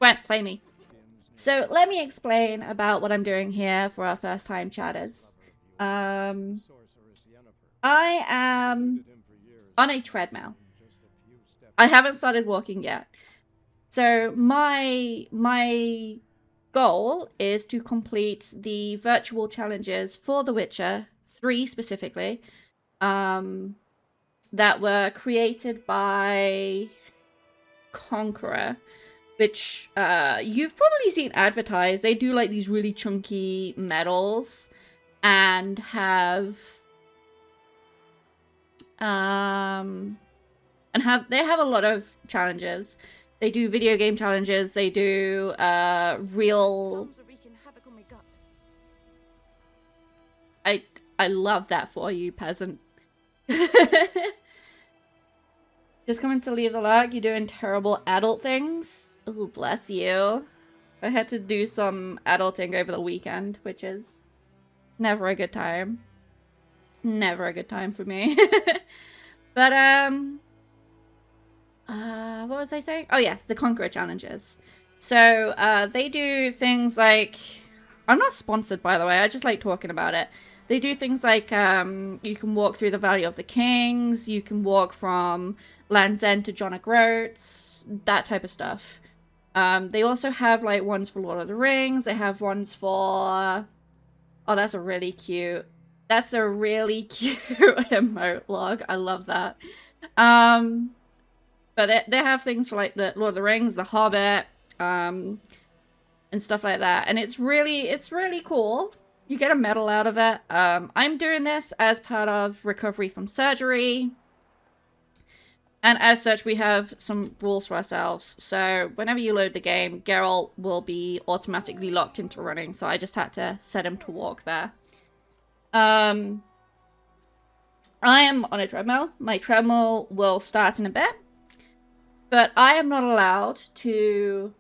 Gwent, play me. So let me explain about what I'm doing here for our first time chatters. I am on a treadmill. I haven't started walking yet. So my goal is to complete the virtual challenges for The Witcher 3 specifically, that were created by Conqueror, which you've probably seen advertised. They do like these really chunky medals and have they have a lot of challenges. They do video game challenges. They do real. I love that for you, peasant. Just coming to leave the lurk. You're doing terrible adult things. Oh, bless you. I had to do some adulting over the weekend, which is never a good time. Never a good time for me. But, what was I saying? Oh, yes, the Conqueror challenges. So, they do things like... I'm not sponsored, by the way. I just like talking about it. They do things like, you can walk through the Valley of the Kings. You can walk from Land's End to John O'Groats. That type of stuff. They also have, like, ones for Lord of the Rings. They have ones for... Oh, that's a really cute... That's a really cute emote log. I love that. But they have things for like the Lord of the Rings, The Hobbit, and stuff like that. And it's really cool. You get a medal out of it. I'm doing this as part of recovery from surgery. And as such, we have some rules for ourselves. So whenever you load the game, Geralt will be automatically locked into running. So I just had to set him to walk there. I am on a treadmill. My treadmill will start in a bit. But I am not allowed to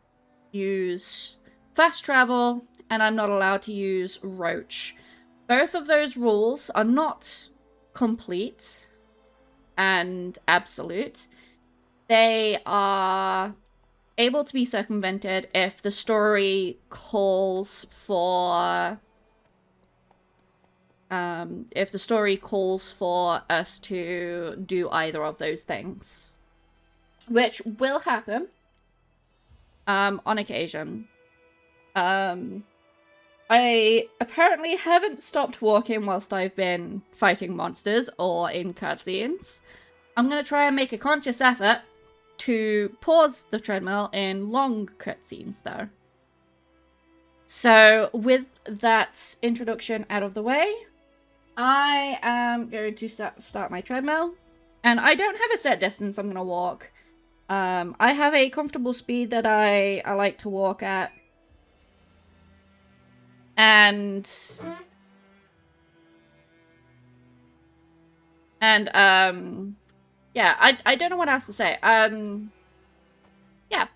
use fast travel, and I'm not allowed to use roach. Both of those rules are not complete and absolute. They are able to be circumvented if the story calls for... if the story calls for us to do either of those things. Which will happen, on occasion. I apparently haven't stopped walking whilst I've been fighting monsters or in cutscenes. I'm going to try and make a conscious effort to pause the treadmill in long cutscenes, though. So, with that introduction out of the way, I am going to start my treadmill. And I don't have a set distance I'm going to walk. I have a comfortable speed that I like to walk at. And yeah, I don't know what else to say. Yeah.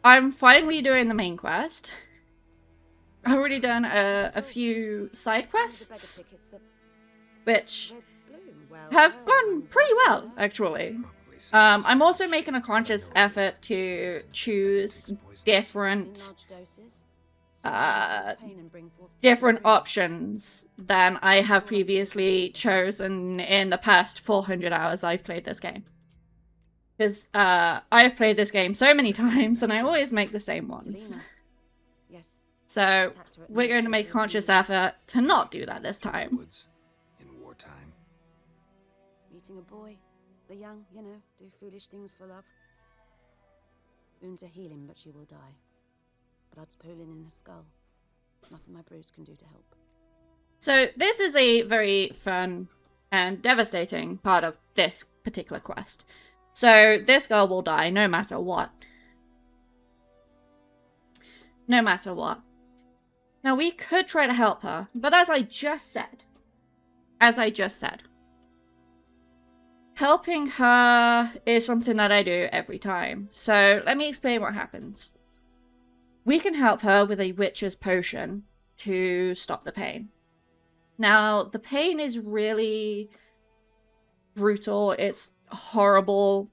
I'm finally doing the main quest. I've already done a few side quests, which have gone pretty well, actually. I'm also making a conscious effort to choose different options than I have previously chosen in the past 400 hours I've played this game. Because I've played this game so many times and I always make the same ones. Yes. So we're going to make a conscious effort to not do that this time. In wartime. Meeting a boy, the young, you know, do foolish things for love. Wounds are healing, but she will die. Blood's pooling in her skull. Nothing my bruise can do to help. So this is a very fun and devastating part of this particular quest. So this girl will die no matter what. No matter what. Now we could try to help her, but as I just said, helping her is something that I do every time. So let me explain what happens. We can help her with a witch's potion to stop the pain. Now, the pain is really brutal. It's horrible.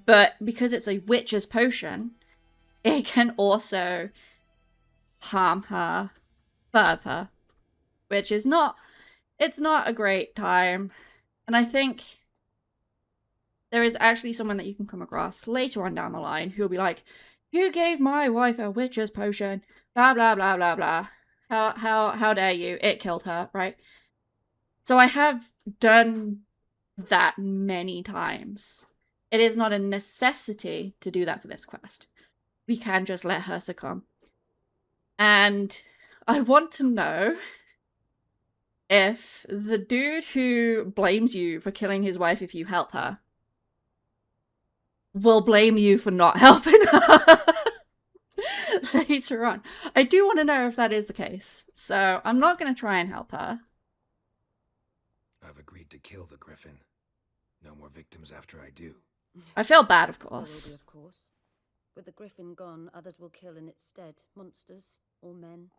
But because it's a witch's potion, it can also harm her further, which is not, it's not a great time. And I think there is actually someone that you can come across later on down the line who'll be like, you gave my wife a witch's potion, blah, blah, blah, blah, blah. How dare you? It killed her, right? So I have done that many times. It is not a necessity to do that for this quest. We can just let her succumb. And I want to know if the dude who blames you for killing his wife if you help her will blame you for not helping her later on. I do want to know if that is the case. So I'm not going to try and help her. I've agreed to kill the Griffin. No more victims after I do. I feel bad, of There will course. be, of course. With the Griffin gone, others will kill in its stead. Monsters or men.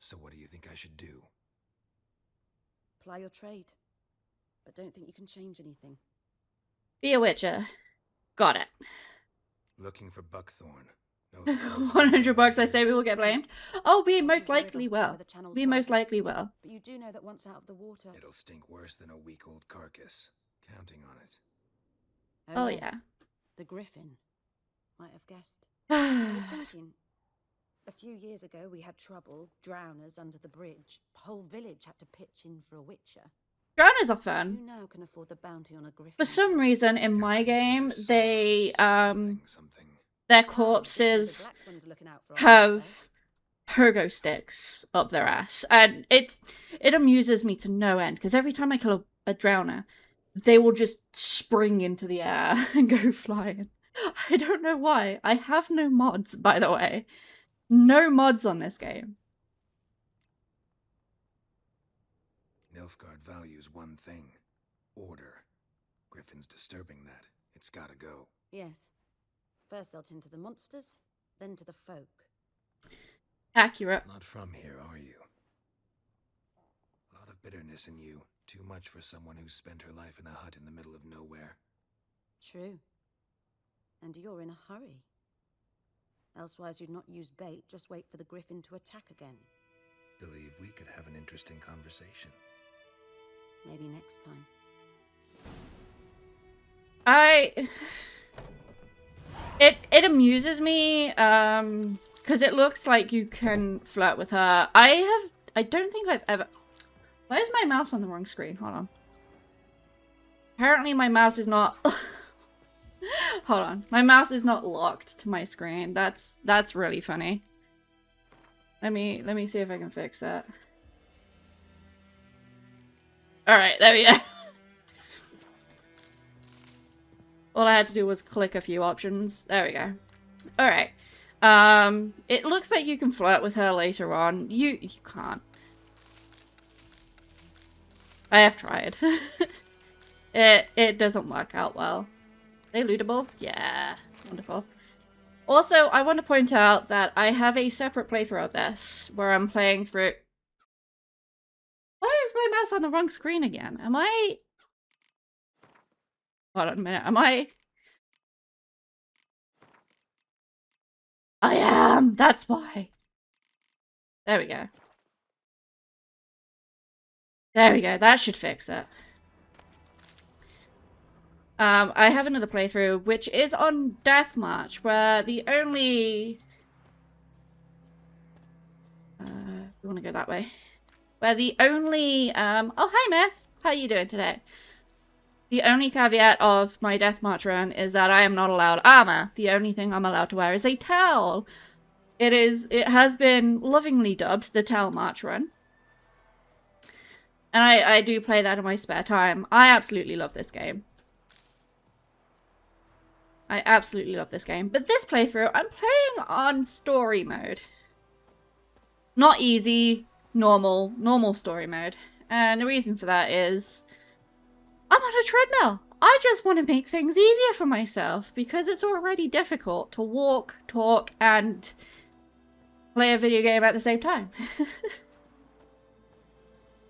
So what do you think I should do? Ply your trade. But don't think you can change anything. Be a witcher. Got it. Looking for buckthorn. No, 100 bucks, I say we will get blamed. Oh, we Crossing most the river likely where will. the channel's We most widest. likely will. But you do know that once out of the water... It'll stink worse than a week old carcass. Counting on it. Oh, yes, yeah. The Griffin. Might have guessed. I was Drowners thinking... A few years ago we had trouble, drowners under the bridge. Whole village had to pitch in for a witcher. are fun. Who now can afford the bounty on a Griffin? For some reason, in my game, they, Something. their Ah, but corpses the Black One's looking out for our welfare. have pogo sticks up their ass. And it amuses me to no end, because every time I kill a drowner, they will just spring into the air and go flying. I don't know why. I have no mods, by the way. No mods on this game. Nilfgaard values one thing. Order. Griffin's disturbing that. It's gotta go. Yes. First they'll tend to the monsters, then to the folk. Accurate. Not from here, are you? A lot of bitterness in you. Too much for someone who's spent her life in a hut in the middle of nowhere. True. And you're in a hurry. Elsewise you'd not use bait, just wait for the Griffin to attack again. Believe we could have an interesting conversation. Maybe next time. It amuses me, because it looks like you can flirt with her. I don't think I've ever... Why is my mouse on the wrong screen? Hold on. Apparently my mouse is not... Hold on. My mouse is not locked to my screen. That's really funny. Let me see if I can fix that. Alright, there we go. All I had to do was click a few options. There we go. Alright. It looks like you can flirt with her later on. You can't. I have tried. It doesn't work out well. Are they lootable? Yeah. Wonderful. Also, I want to point out that I have a separate playthrough of this where I'm playing through... Why is my mouse on the wrong screen again? Am I... Hold on a minute. Am I... I am! That's why. There we go. There we go. That should fix it. I have another playthrough, which is on Death March, where the only... we want to go that way. Where the only... Oh, hi, Myth! How are you doing today? The only caveat of my Death March run is that I am not allowed armor. The only thing I'm allowed to wear is a towel. It has been lovingly dubbed the Towel March run. And I do play that in my spare time. I absolutely love this game. I absolutely love this game. But this playthrough, I'm playing on story mode. Not easy, normal story mode. And the reason for that is I'm on a treadmill. I just want to make things easier for myself because it's already difficult to walk, talk, and play a video game at the same time.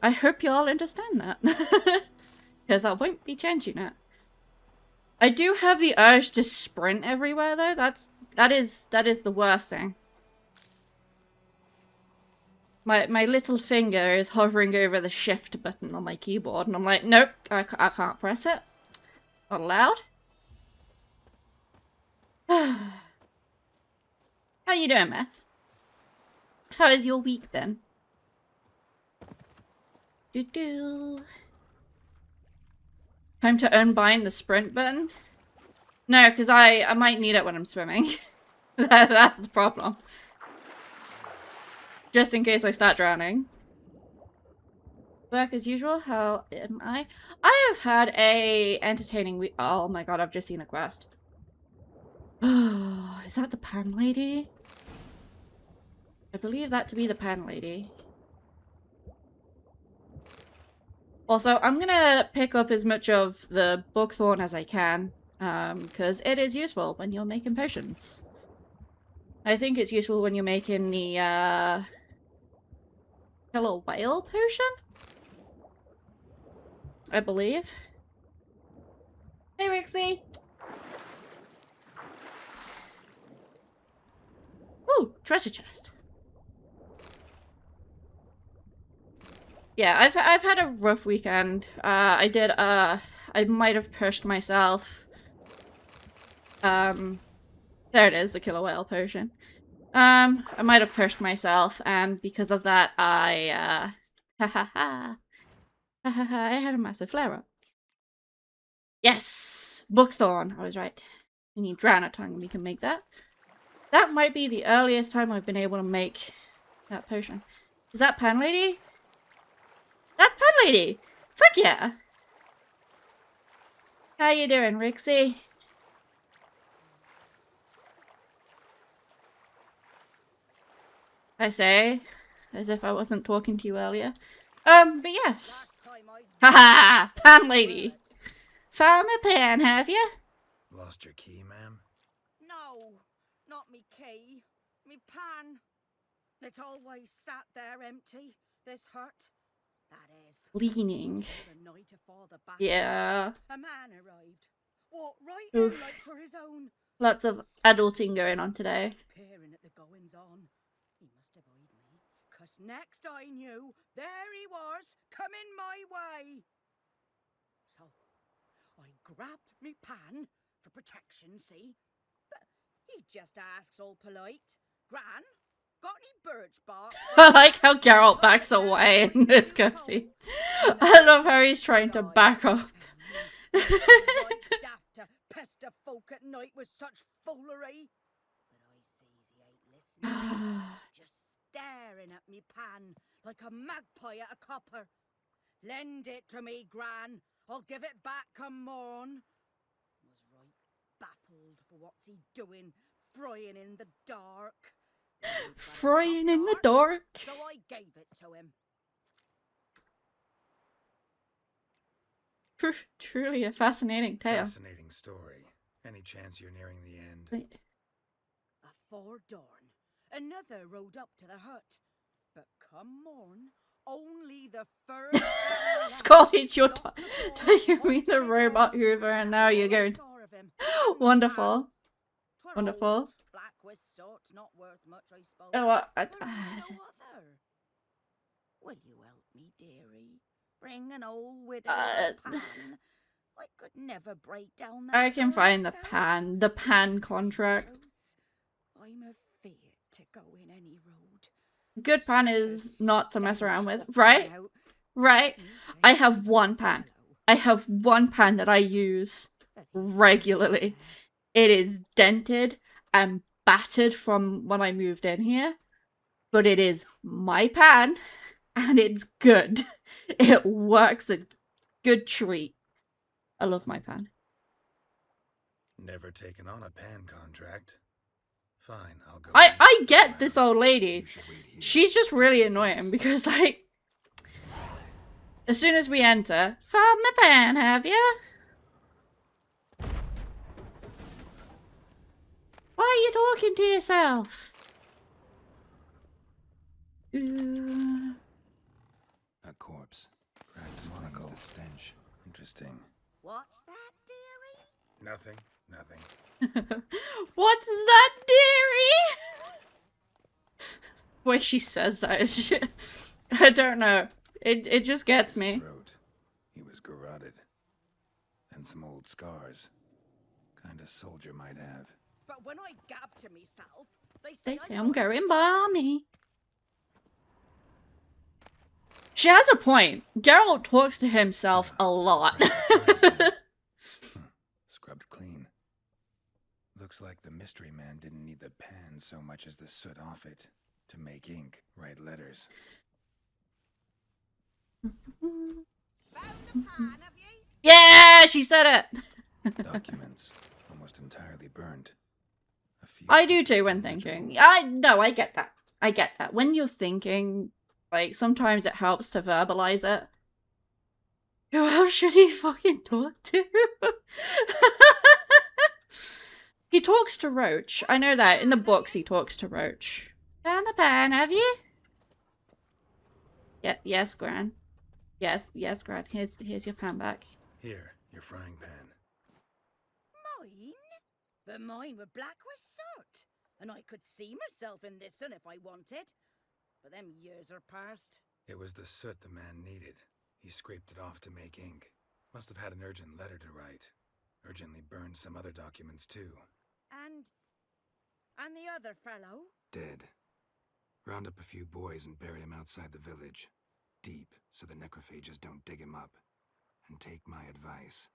I hope you all understand that. Because I won't be changing it. I do have the urge to sprint everywhere though. That is the worst thing. My little finger is hovering over the shift button on my keyboard and I'm like, nope, I can't press it. Not allowed. How you doing, Meth? How has your week been? Time to unbind the sprint button? No, because I might need it when I'm swimming. That's the problem. Just in case I start drowning. Work as usual, how am I? I have had a entertaining week. Oh my god, I've just seen a quest. Is that the pan lady? I believe that to be the pan lady. Also, I'm gonna pick up as much of the buckthorn as I can, because it is useful when you're making potions. I think it's useful when you're making the, killer whale potion? I believe. Hey, Rixie! Ooh, treasure chest. Yeah, I've had a rough weekend. I might have pushed myself. There it is, the killer whale potion. I might have pushed myself, and because of that, I I had a massive flare-up. Yes! Buckthorn, I was right. We need Drowner Tongue, and we can make that. That might be the earliest time I've been able to make that potion. Is that Pan Lady? That's Pan Lady! Fuck yeah! How you doing, Rixie? I say, as if I wasn't talking to you earlier. But yes. Haha! Pan Lady! Found my pan, have you? Lost your key, ma'am? No, not me key. Me pan. It's always sat there empty, this hut. That is. Leaning. The night afore the battle. Yeah. A man arrived. Walked right Oof. in like for his own. Lots of adulting going on today. Peering at the goings on. He must have eyed me, 'cause next I knew, there he was, coming my way. So, I grabbed me pan, for protection, see? But he just asks all polite, Gran, got any birch bark? I like how Geralt backs away in this cutscene. I love how he's trying to back up. Right daft to pester folk at night with such foolery. But I sees he ain't listening. Just staring at me pan like a magpie at a copper. Lend it to me, Gran. I'll give it back come morn. Was right baffled for what's he doing, frying in the dark. Frying in the dark. So I gave it to him. Truly a fascinating tale. Fascinating story. Any chance you're nearing the end? Wait. Afore dawn, another rode up to the hut. But come morn, only the first. Scott, it's your time. You mean the robot Hoover, and now you're going. Wonderful. Wonderful. Black with sort, not worth much, I suppose. Oh, No other. Will you help me, dearie? Bring an old widow pan. I could never break down that. I can find the myself. pan contract. I'm afeard to go in any road. Good pan is not to mess around with, right? Right? I have one pan. I have one pan that I use regularly. It is dented and battered from when I moved in here, but it is my pan, and it's good. It works a good treat. I love my pan. Never taken on a pan contract. Fine, I'll go. I get this old lady. You should wait here. She's just really in annoying case. because, like, as soon as we enter, found my pan, have you? Why are you talking to yourself? Ooh. A corpse. Cracked monocle. The stench. Interesting. What's that, dearie? Nothing. Nothing. What's that, dearie? The way she says that is shit. I don't know. It just gets me. Throat. He was garroted. And some old scars. Kind of soldier might have. But when I gab to myself, they They say say I'm going balmy. She has a point. Geralt talks to himself a lot. Scrubbed clean. Looks like the mystery man didn't need the pan so much as the soot off it to make ink, write letters. Found the pan, have you? Yeah, she said it. Documents almost entirely burned. A few I do pieces too when still thinking. legible. I get that. I get that. When you're thinking, like, sometimes it helps to verbalize it. Who else should he fucking talk to? He talks to Roach. I know that. In the books, he talks to Roach. Found the pan, have you? Yeah, yes, Gran. Yes, Gran. Here's your pan back. Here, your frying pan. Mine? But mine were black with soot. And I could see myself in this one if I wanted. But them years are past. It was the soot the man needed. He scraped it off to make ink. Must have had an urgent letter to write. Urgently burned some other documents too. And the other fellow? Dead. Round up a few boys and bury him outside the village. Deep, so the necrophages don't dig him up. And take my advice.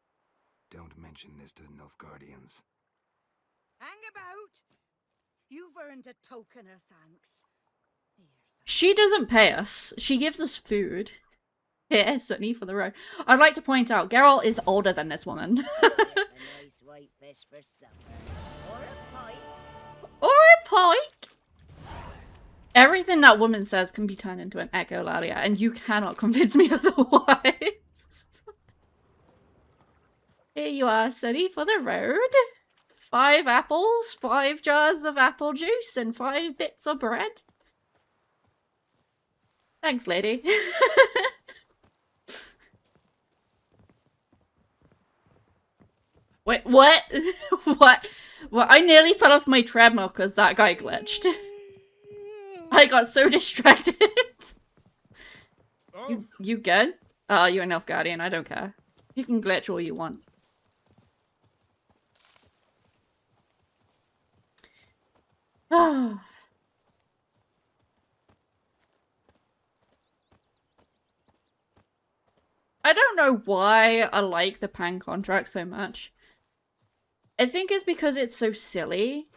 Don't mention this to the Nilfgaardians. Hang about! You've earned a token of thanks. Here, son. She doesn't pay us. She gives us food. Here, Sunny, for the road. I'd like to point out, Geralt is older than this woman. A nice white fish for supper. Or a pie. Or a pike. Everything that woman says can be turned into an echolalia, and you cannot convince me otherwise. Here you are, Sunny, for the road. 5 apples, 5 jars of apple juice, and 5 bits of bread. Thanks, lady. Wait, what? What? Well, I nearly fell off my treadmill because that guy glitched. I got so distracted. You good? Oh, you're an elf guardian. I don't care. You can glitch all you want. I don't know why I like the pan contract so much. I think it's because it's so silly.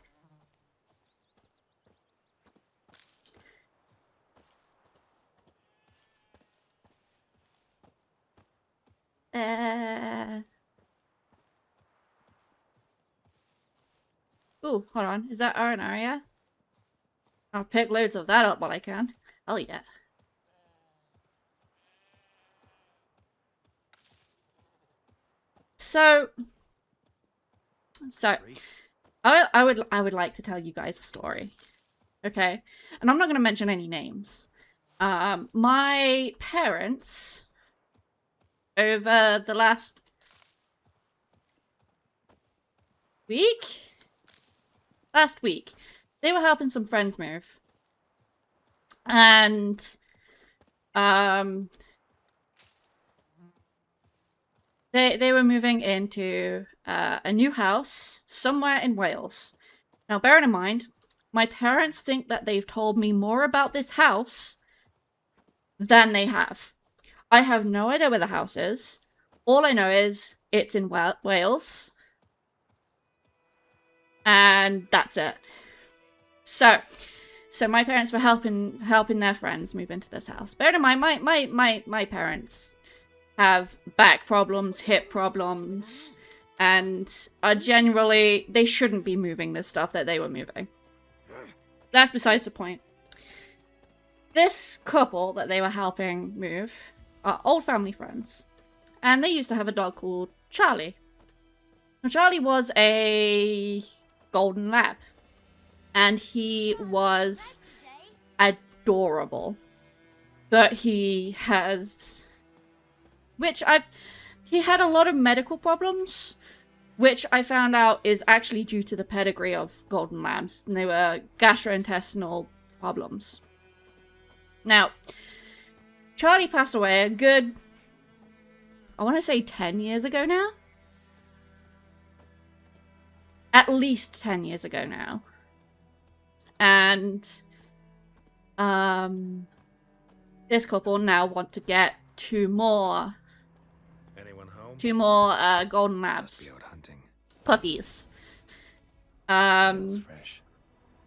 Ooh, hold on. Is that our area? I'll pick loads of that up while I can. Oh yeah. So I would like to tell you guys a story. Okay? And I'm not going to mention any names. My parents over the last week, they were helping some friends move. And they were moving into a new house somewhere in Wales. Now, bearing in mind, my parents think that they've told me more about this house than they have. I have no idea where the house is. All I know is it's in Wales. And that's it. So my parents were helping their friends move into this house. Bear in mind, my parents have back problems, hip problems, and are generally, they shouldn't be moving the stuff that they were moving. That's besides the point. This couple that they were helping move are old family friends. And they used to have a dog called Charlie. Now, Charlie was a golden lab. And he was adorable. But he has... he had a lot of medical problems. which I found out is actually due to the pedigree of golden lambs, and they were gastrointestinal problems. Now, Charlie passed away a good, I want to say 10 years ago now. At least 10 years ago now. And this couple now want to get two more golden labs. Must be out hunting. Puppies. Feels fresh.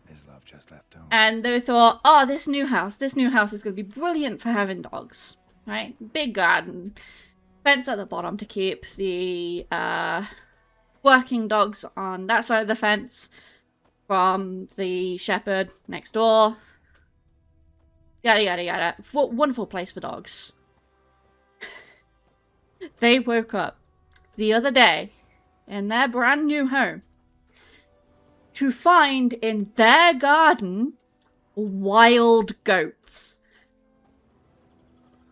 His love just left home. And they thought, oh, this new house is going to be brilliant for having dogs, right? Big garden, fence at the bottom to keep the working dogs on that side of the fence from the shepherd next door. Yada, yada, yada. Wonderful place for dogs. They woke up the other day in their brand new home to find in their garden wild goats.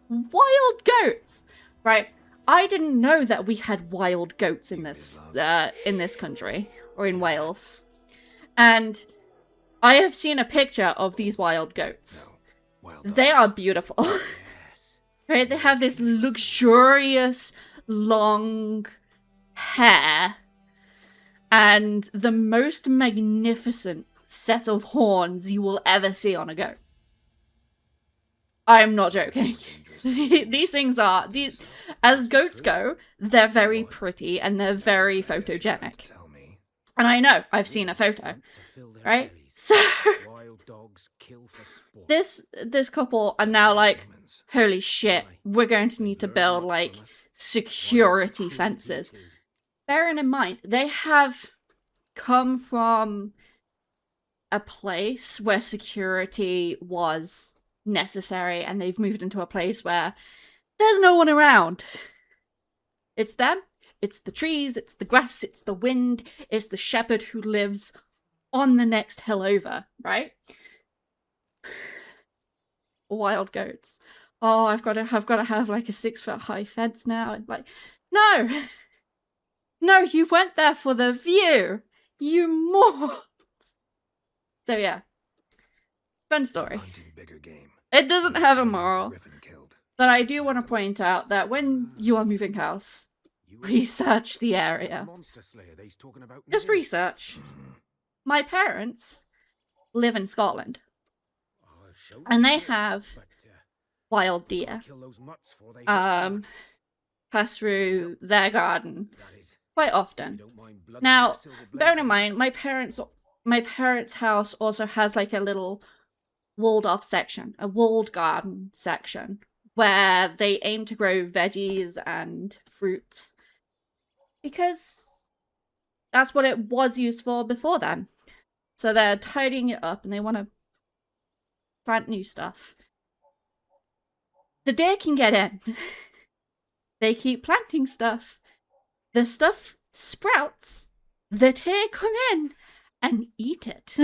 Wild goats! Right, I didn't know that we had wild goats in this country, or in Wales. And I have seen a picture of these wild goats. No, wild They are dogs. beautiful. Yes. Right, they have this luxurious, long hair and the most magnificent set of horns you will ever see on a goat. I'm not joking. These things are, as goats go, they're very pretty and they're very photogenic. Tell me. And I know, I've seen a photo, right? So Wild dogs kill for sport. this couple are now like, Humans. holy shit, we're going to need to build like security fences. Bearing in mind, they have come from a place where security was necessary, and they've moved into a place where there's no one around. It's them, it's the trees, it's the grass, it's the wind, it's the shepherd who lives on the next hill over, right? Wild goats. Oh, I've got to have like a 6-foot high fence now. And like, no, you went there for the view, you morons. So yeah, fun story. Hunting bigger game. It doesn't have a Who's the moral, Griffin killed? but I do want to point out that when you are moving house, research the area. Monster slayer they's talking about Just now. research. My parents live in Scotland, I'll show and you they later, have but, wild gotta deer kill those mutts before they hit someone. pass through their garden That is, quite we often. don't mind blood Now, with silver blades bearing in on it. mind, my parents' house also has like a little walled off section, a walled garden section, where they aim to grow veggies and fruit. Because that's what it was used for before then. So they're tidying it up and they want to plant new stuff. The deer can get in. They keep planting stuff. The stuff sprouts. The deer come in and eat it.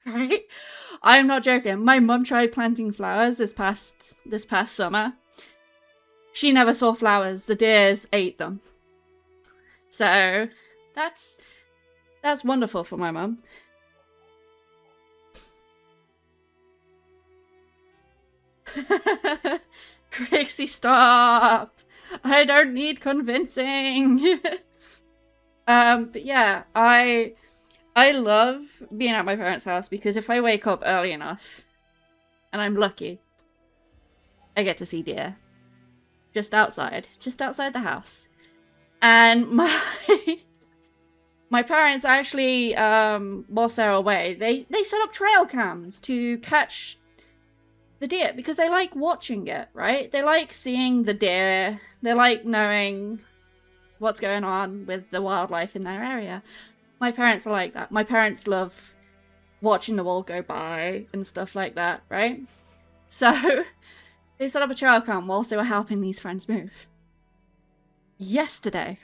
Right? I'm not joking. My mum tried planting flowers this past summer. She never saw flowers. The deers ate them. So that's wonderful for my mum. Trixie, stop! I don't need convincing. But yeah, I love being at my parents' house because if I wake up early enough, and I'm lucky, I get to see deer just outside the house. And my parents actually, whilst they're away, they set up trail cams to catch the deer because they like watching it, right? They like seeing the deer. They like knowing what's going on with the wildlife in their area. My parents are like that. My parents love watching the world go by and stuff like that, right? So they set up a trail cam whilst they were helping these friends move. Yesterday,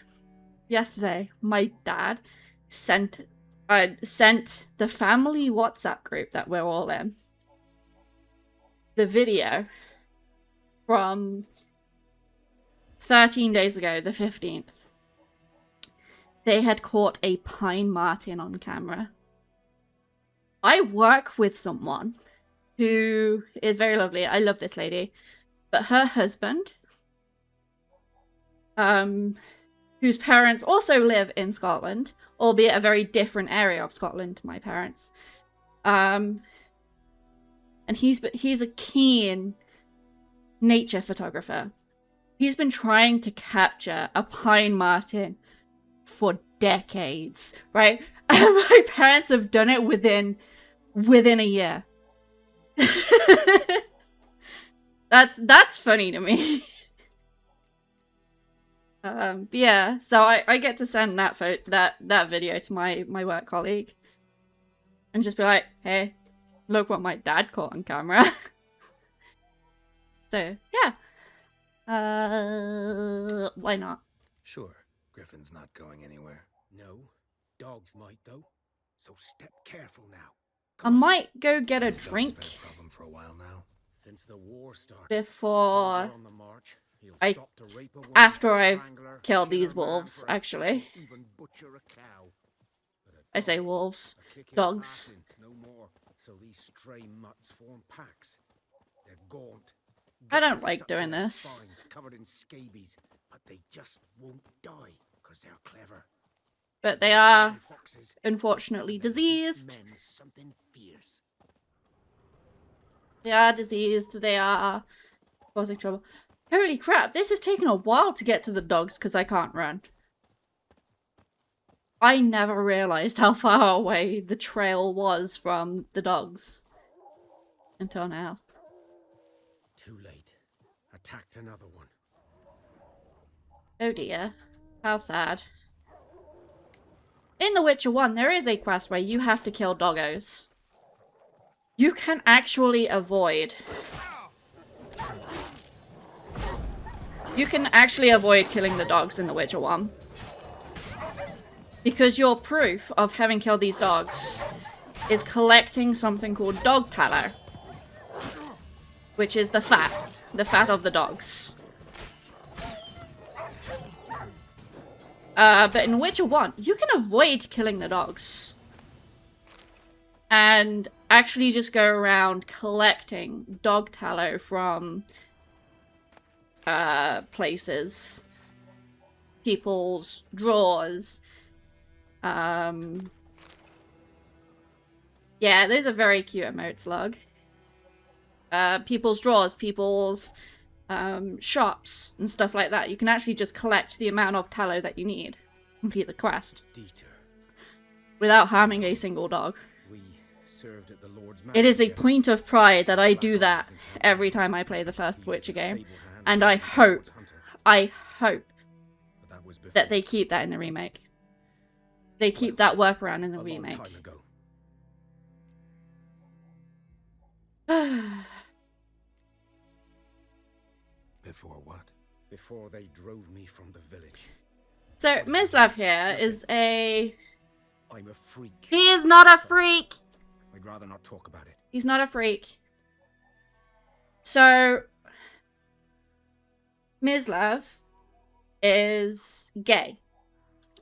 my dad sent the family WhatsApp group that we're all in the video from 13 days ago, the 15th. they had caught a pine marten on camera. I work with someone who is very lovely. I love this lady. But her husband, whose parents also live in Scotland, albeit a very different area of Scotland to my parents. And he's a keen nature photographer. He's been trying to capture a pine marten for decades, right? And my parents have done it within a year. That's funny to me. Yeah, so I get to send that video to my work colleague and just be like, hey, look what my dad caught on camera. So yeah, why not? Sure, Griffin's not going anywhere. No, dogs might though. So step careful now. I might go get a This dog's drink been a problem for a while now. Since the war started, before soldier on the march, he'll I- stop to rape a woman, after I've strangle her, killed kill these a man wolves, for a actually. chuckle, even butcher a cow. But a I say dog, wolves, a kick in dogs. passing, no more. So these stray mutts form packs. They're gaunt. I don't guts like stuck to doing their this. spines, covered in scabies, but they just won't die because they're clever. But they They're are silent foxes, unfortunately and they'll teach diseased. men something fierce. They are diseased. They are causing trouble. Holy crap, this has taken a while to get to the dogs because I can't run. I never realized how far away the trail was from the dogs until now. Too late. Attacked another one. Oh dear. How sad. In The Witcher 1, there is a quest where you have to kill doggos. You can actually avoid... You can actually avoid killing the dogs in The Witcher 1. Because your proof of having killed these dogs is collecting something called dog tallow. Which is the fat of the dogs. But in Witcher 1, you can avoid killing the dogs. And actually just go around collecting dog tallow from places. People's drawers. Yeah, those are very cute emotes, Lug. People's drawers, people's shops and stuff like that. You can actually just collect the amount of tallow that you need to complete the quest Dieter. without harming a single dog. We served at the Lord's It is a Manor point of pride that I do Black that Eyes and Campbell. every time I play the first He was Witcher a game, stable hand and and I he was the hope Lord's hunter, but that was that before they keep that in the remake. They keep that workaround in the a long remake. time ago. Before what? Before they drove me from the village. So, Mislav here is a... I'm a freak. He is not a freak! I'd rather not talk about it. He's not a freak. So, Mislav is gay.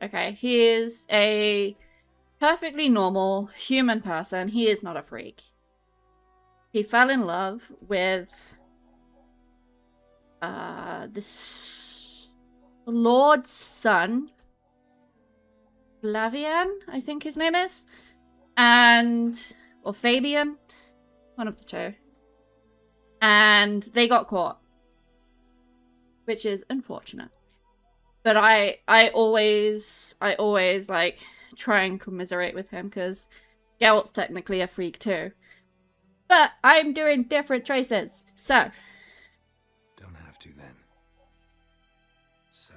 Okay, he is a perfectly normal human person. He is not a freak. He fell in love with this Lord's son, Flavian, I think his name is, or Fabian, one of the two, and they got caught, which is unfortunate. But I always like try and commiserate with him because Geralt's technically a freak too. But I'm doing different choices, so. Don't have to then. So,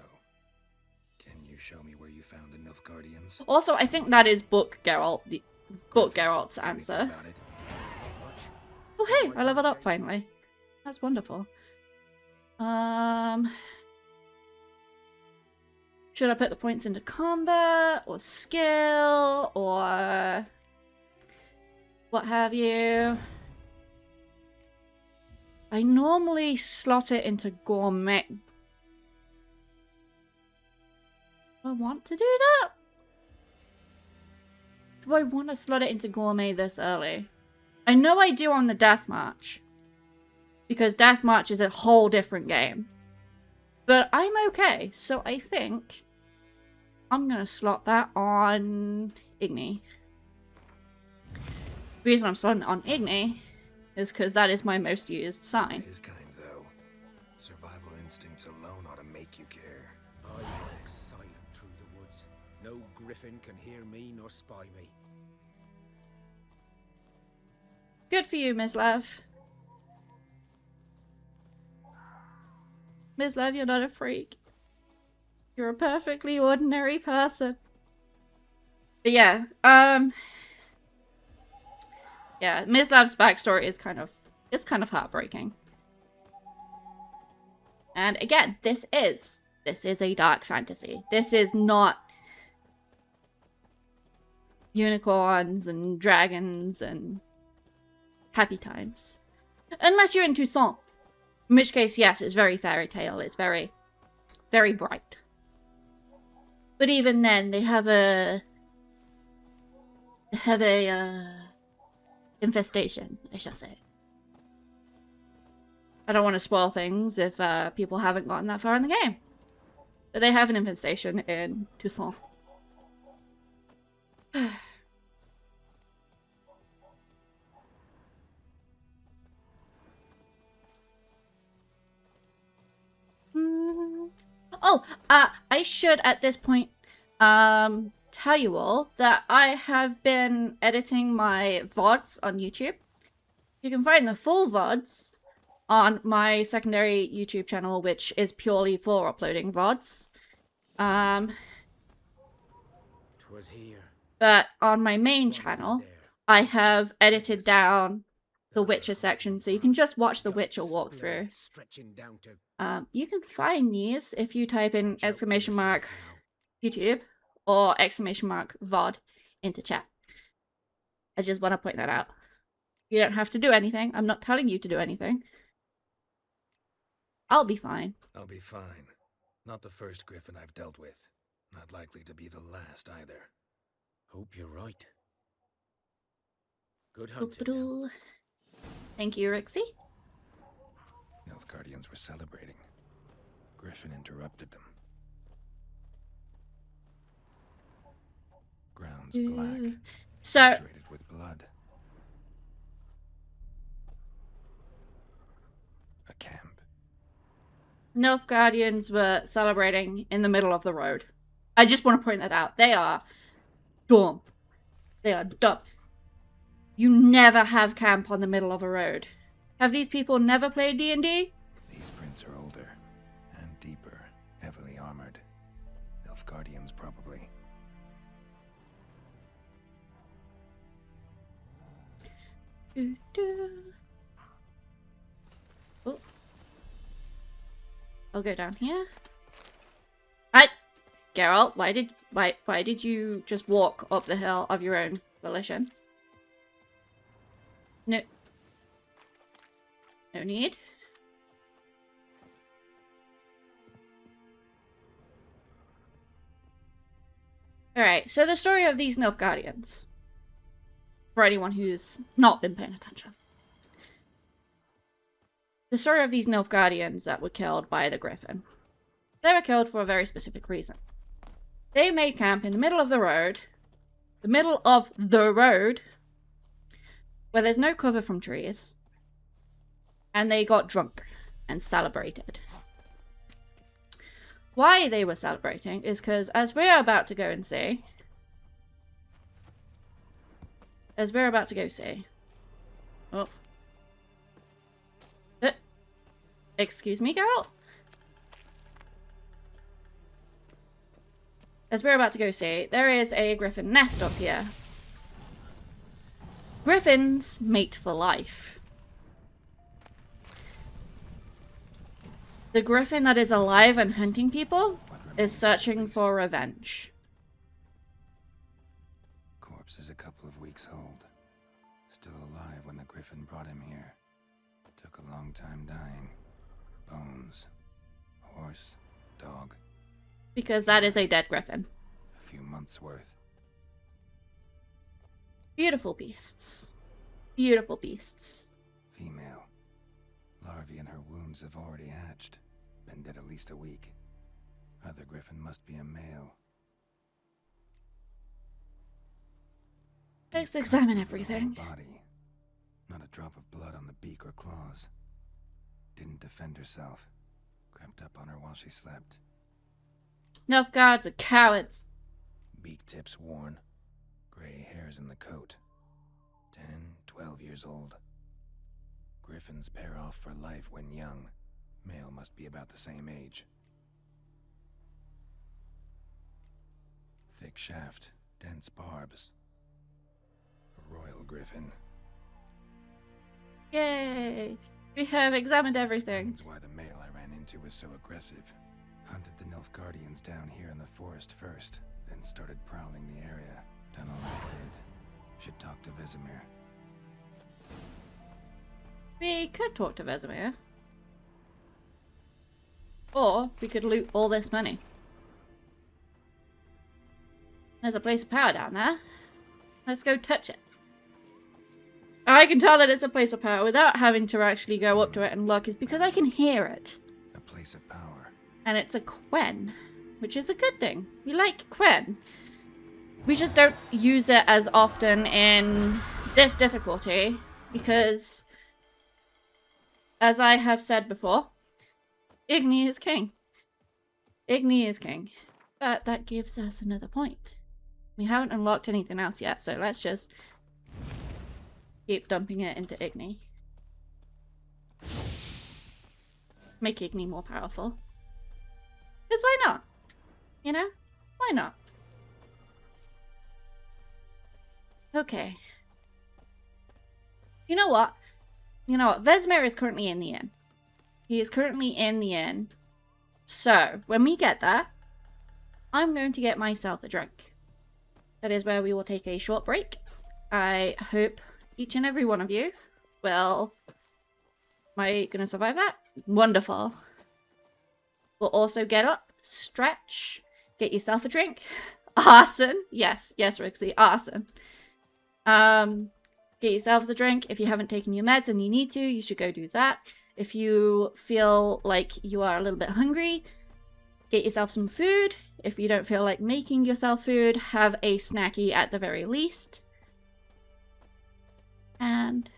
can you show me where you found the Nilfgaardians? Also, I think that is Book Geralt, Book Geralt's Know anything answer. about it? Not much. Oh hey, I leveled up finally. That's wonderful. Should I put the points into combat or skill or what have you? I normally slot it into gourmet. Do I want to do that? Do I want to slot it into gourmet this early? I know I do on the Death March. Because Death March is a whole different game. But I'm okay, so I think I'm gonna slot that on Igni. The reason I'm slotting it on Igni is because that is my most used sign. His kind, though. Survival instincts alone ought to make you care. I walk silent through the woods. No griffin can hear me nor spy me. Good for you, Mislev. Mislev, you're not a freak. You're a perfectly ordinary person. But yeah, yeah, Mislev's backstory is kind of heartbreaking. And again, this is a dark fantasy. This is not unicorns and dragons and happy times. Unless you're in Toussaint. In which case, yes, it's very fairy tale. It's very, very bright. But even then, they have a infestation, I shall say. I don't want to spoil things if people haven't gotten that far in the game. But they have an infestation in Toussaint. Oh, I should at this point tell you all that I have been editing my VODs on YouTube. You can find the full VODs on my secondary YouTube channel, which is purely for uploading VODs. 'Twas here. But on my main channel, I have edited down the Witcher section, so you can just watch the Witcher walkthrough. Stretching down to You can find these if you type in !YouTube or !VOD into chat. I just want to point that out. You don't have to do anything. I'm not telling you to do anything. I'll be fine. I'll be fine. Not the first griffin I've dealt with. Not likely to be the last either. Hope you're right. Good hunting. Now. Thank you, Rixie. Nilfgaardians were celebrating. Griffin interrupted them. Ground's black, So, saturated with blood. A camp. Nilfgaardians were celebrating in the middle of the road. I just want to point that out. They are dumb. They are dumb. You never have camp on the middle of a road. Have these people never played D&D? These prints are older and deeper, heavily armored. Nilfgaardians, probably. Oh. I'll go down here. Geralt, why did you just walk up the hill of your own volition? No. No need. Alright, so the story of these Nilfgaardians. For anyone who's not been paying attention. The story of these Nilfgaardians that were killed by the Griffin. They were killed for a very specific reason. They made camp in the middle of the road. The middle of the road. Where there's no cover from trees. And they got drunk and celebrated. Why they were celebrating is because, as we're about to go and see... Oh. Excuse me, Geralt? As we're about to go see, there is a griffin nest up here. Griffins mate for life. The griffin that is alive and hunting people is searching for revenge. Corpse is a couple of weeks old. Still alive when the griffin brought him here. Took a long time dying. Bones. Horse. Dog. Because that is a dead griffin. A few months' worth. Beautiful beasts. Beautiful beasts. Female. Larvae in her wounds have already hatched. Been dead at least a week. Other griffin must be a male. Let's Deep examine cuts over the whole everything. Body. Not a drop of blood on the beak or claws. Didn't defend herself. Crept up on her while she slept. Nilfgaards are cowards. Beak tips worn. Gray hairs in the coat. 10, 12 years old. Griffins pair off for life when young. Male must be about the same age. Thick shaft, dense barbs. A royal griffin. Yay! We have examined everything. Explains why the male I ran into was so aggressive. Hunted the Nilfgaardians down here in the forest first, then started prowling the area. Done all I could. Should talk to Vesemir. We could talk to Vesemir. Or we could loot all this money. There's a place of power down there. Let's go touch it. I can tell that it's a place of power without having to actually go up to it and look, is because I can hear it. A place of power. And it's a Quen, which is a good thing. We like Quen. We just don't use it as often in this difficulty because, as I have said before, Igni is king. Igni is king. But that gives us another point. We haven't unlocked anything else yet, so let's just keep dumping it into Igni. Make Igni more powerful. Because why not? You know? Why not? Okay. You know what? You know what? Vesemir is currently in the inn. He is currently in the inn. So, when we get there, I'm going to get myself a drink. That is where we will take a short break. I hope each and every one of you will... Am I going to survive that? Wonderful. We'll also get up, stretch, get yourself a drink. Arson. Yes, Rixie, arson. Get yourselves a drink. If you haven't taken your meds and you need to, you should go do that. If you feel like you are a little bit hungry, get yourself some food. If you don't feel like making yourself food, have a snacky at the very least. And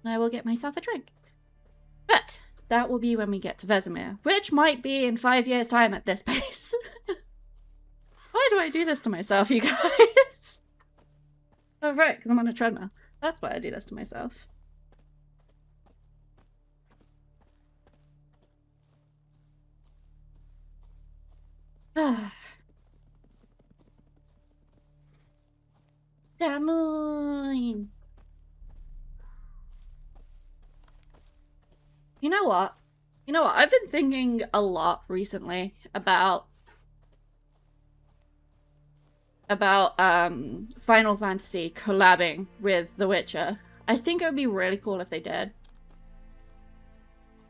I will get myself a drink. But that will be when we get to Vesemir, which might be in 5 years' time at this pace. Why do I do this to myself, you guys? Oh, right, because I'm on a treadmill. That's why I do this to myself. Damon! You know what? You know what? I've been thinking a lot recently about Final Fantasy collabing with The Witcher. I think it would be really cool if they did.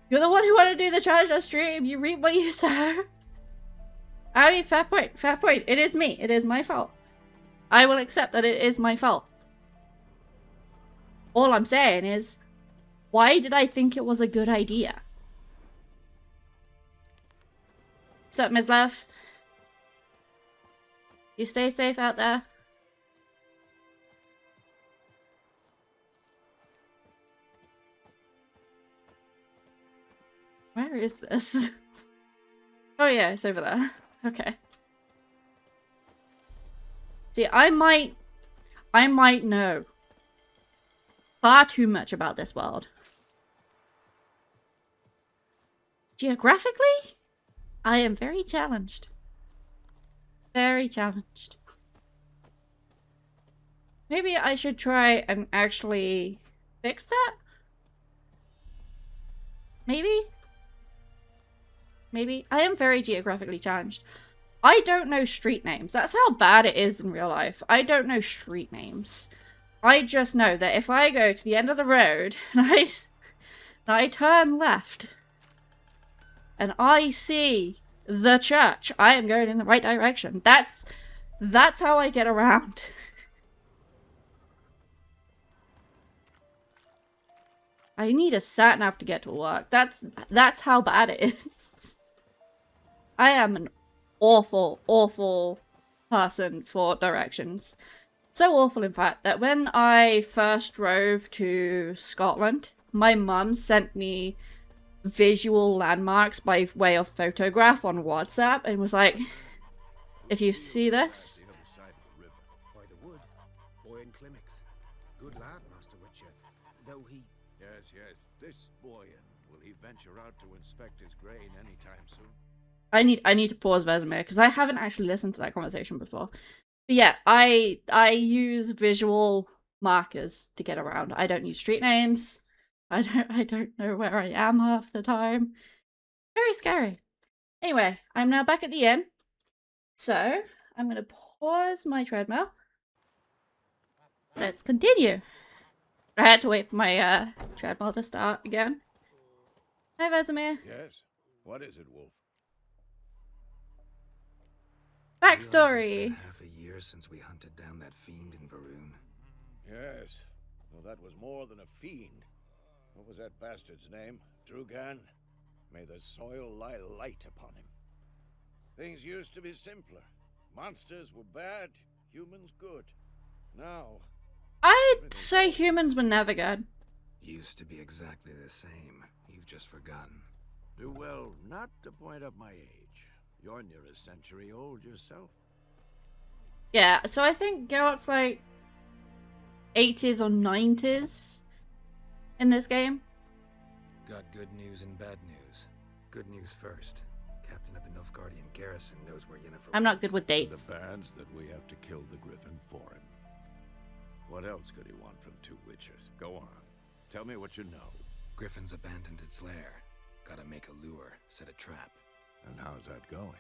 You're the one who wanted to do the treasure stream. You reap what you sow. I mean, fair point. Fair point. It is me. It is my fault. I will accept that it is my fault. All I'm saying is, why did I think it was a good idea? What's up, Ms. Lev? You stay safe out there. Where is this? Oh yeah, it's over there. Okay. See, I might know far too much about this world. Geographically, I am very challenged. Very challenged. Maybe I should try and actually fix that? Maybe? Maybe? I am very geographically challenged. I don't know street names. That's how bad it is in real life. I don't know street names. I just know that if I go to the end of the road and I turn left, and I see the church, I am going in the right direction. That's how I get around. I need a sat nav to get to work. That's how bad it is. I am an awful, awful person for directions. So awful, in fact, that when I first drove to Scotland, my mum sent me visual landmarks by way of photograph on WhatsApp and was like, if you see this... The other side of the river, by the wood, boy in Climmix. Good lad, Master Witcher, though he... Yes, this Boyan. Will he venture out to inspect his grain anytime soon? I need to pause Vesemir, because I haven't actually listened to that conversation before. But yeah, I use visual markers to get around. I don't use street names. I don't know where I am half the time. Very scary. Anyway, I'm now back at the inn. So, I'm going to pause my treadmill. Let's continue. I had to wait for my treadmill to start again. Hi, Vesemir. Yes. What is it, Wolf? Backstory. It's been half a year since we hunted down that fiend in Varun. Yes. Well, that was more than a fiend. What was that bastard's name? Drugan? May the soil lie light upon him. Things used to be simpler. Monsters were bad, humans good. Now... I'd say humans were never good. Used to be exactly the same. You've just forgotten. Do well not to point up my age. You're near a century old yourself. Yeah, so I think Geralt's like 80s or 90s in this game. Got good news and bad news. Good news first. Captain of the Nilfgaardian garrison knows where Yennefer I'm not went. good with dates. The bad's that we have to kill the Griffin for him. What else could he want from two Witchers? Go on. Tell me what you know. Griffin's abandoned its lair. Gotta make a lure, set a trap. And how's that going?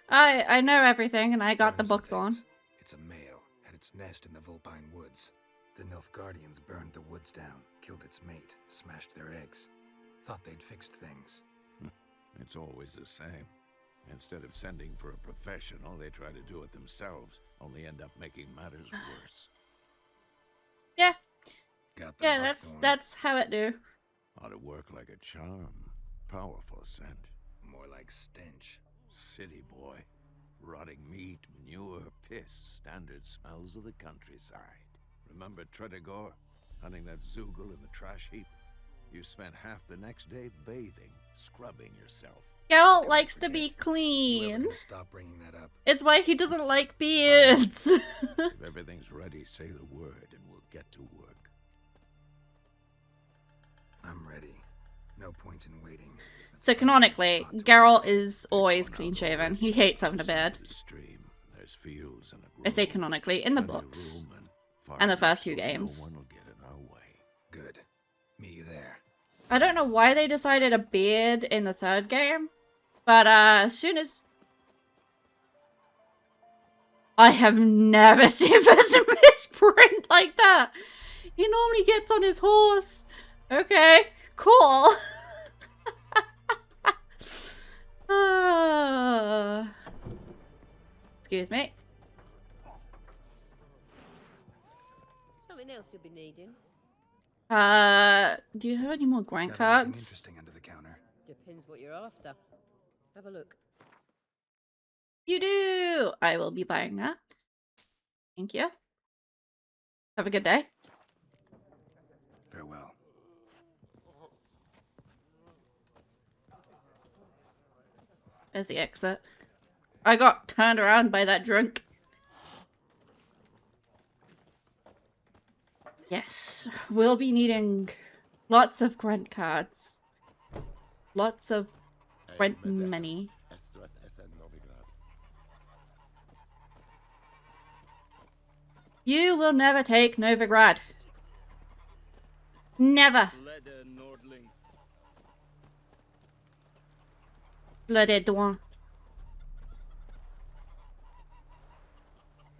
I know everything, and I got the Learn some book on. things. It's a male, had its nest in the Vulpine Woods. The Nilfgaardians burned the woods down, killed its mate, smashed their eggs. Thought they'd fixed things. It's always the same. Instead of sending for a professional, they try to do it themselves, only end up making matters worse. Yeah, Got the yeah, buckthorn. that's how it do. Ought to work like a charm. Powerful scent. More like stench. City boy. Rotting meat, manure, piss. Standard smells of the countryside. Remember Tredegor? Hunting that Zoogle in the trash heap? You spent half the next day bathing, scrubbing yourself. Geralt Don't likes to forget. be Whoever clean. gonna stop bringing that up. It's why he doesn't like beards. If everything's ready, say the word and we'll get to work. I'm ready. No point in waiting. Let's So find a good canonically, spot to Geralt ambush. is always Going out clean the shaven. way, He hates having a side beard. of the stream, there's fields and a I say grove. canonically, in the Plenty of books. room and And the far first few enough so games. No one will get in our way. Good. Meet you there. I don't know why they decided a beard in the third game, but as soon as... I have never seen Vesemir sprint like that. He normally gets on his horse. Okay, cool. Excuse me. Something else you'll be needing. Do you have any more Gwent Got anything cards? interesting under the counter? Depends what you're after. Have a look. You do! I will be buying that. Thank you. Have a good day. Farewell. There's the exit. I got turned around by that drunk. Yes, we'll be needing lots of Gwent cards. Lots of Gwent money. You will never take Novigrad. Never. Blooded Dawn.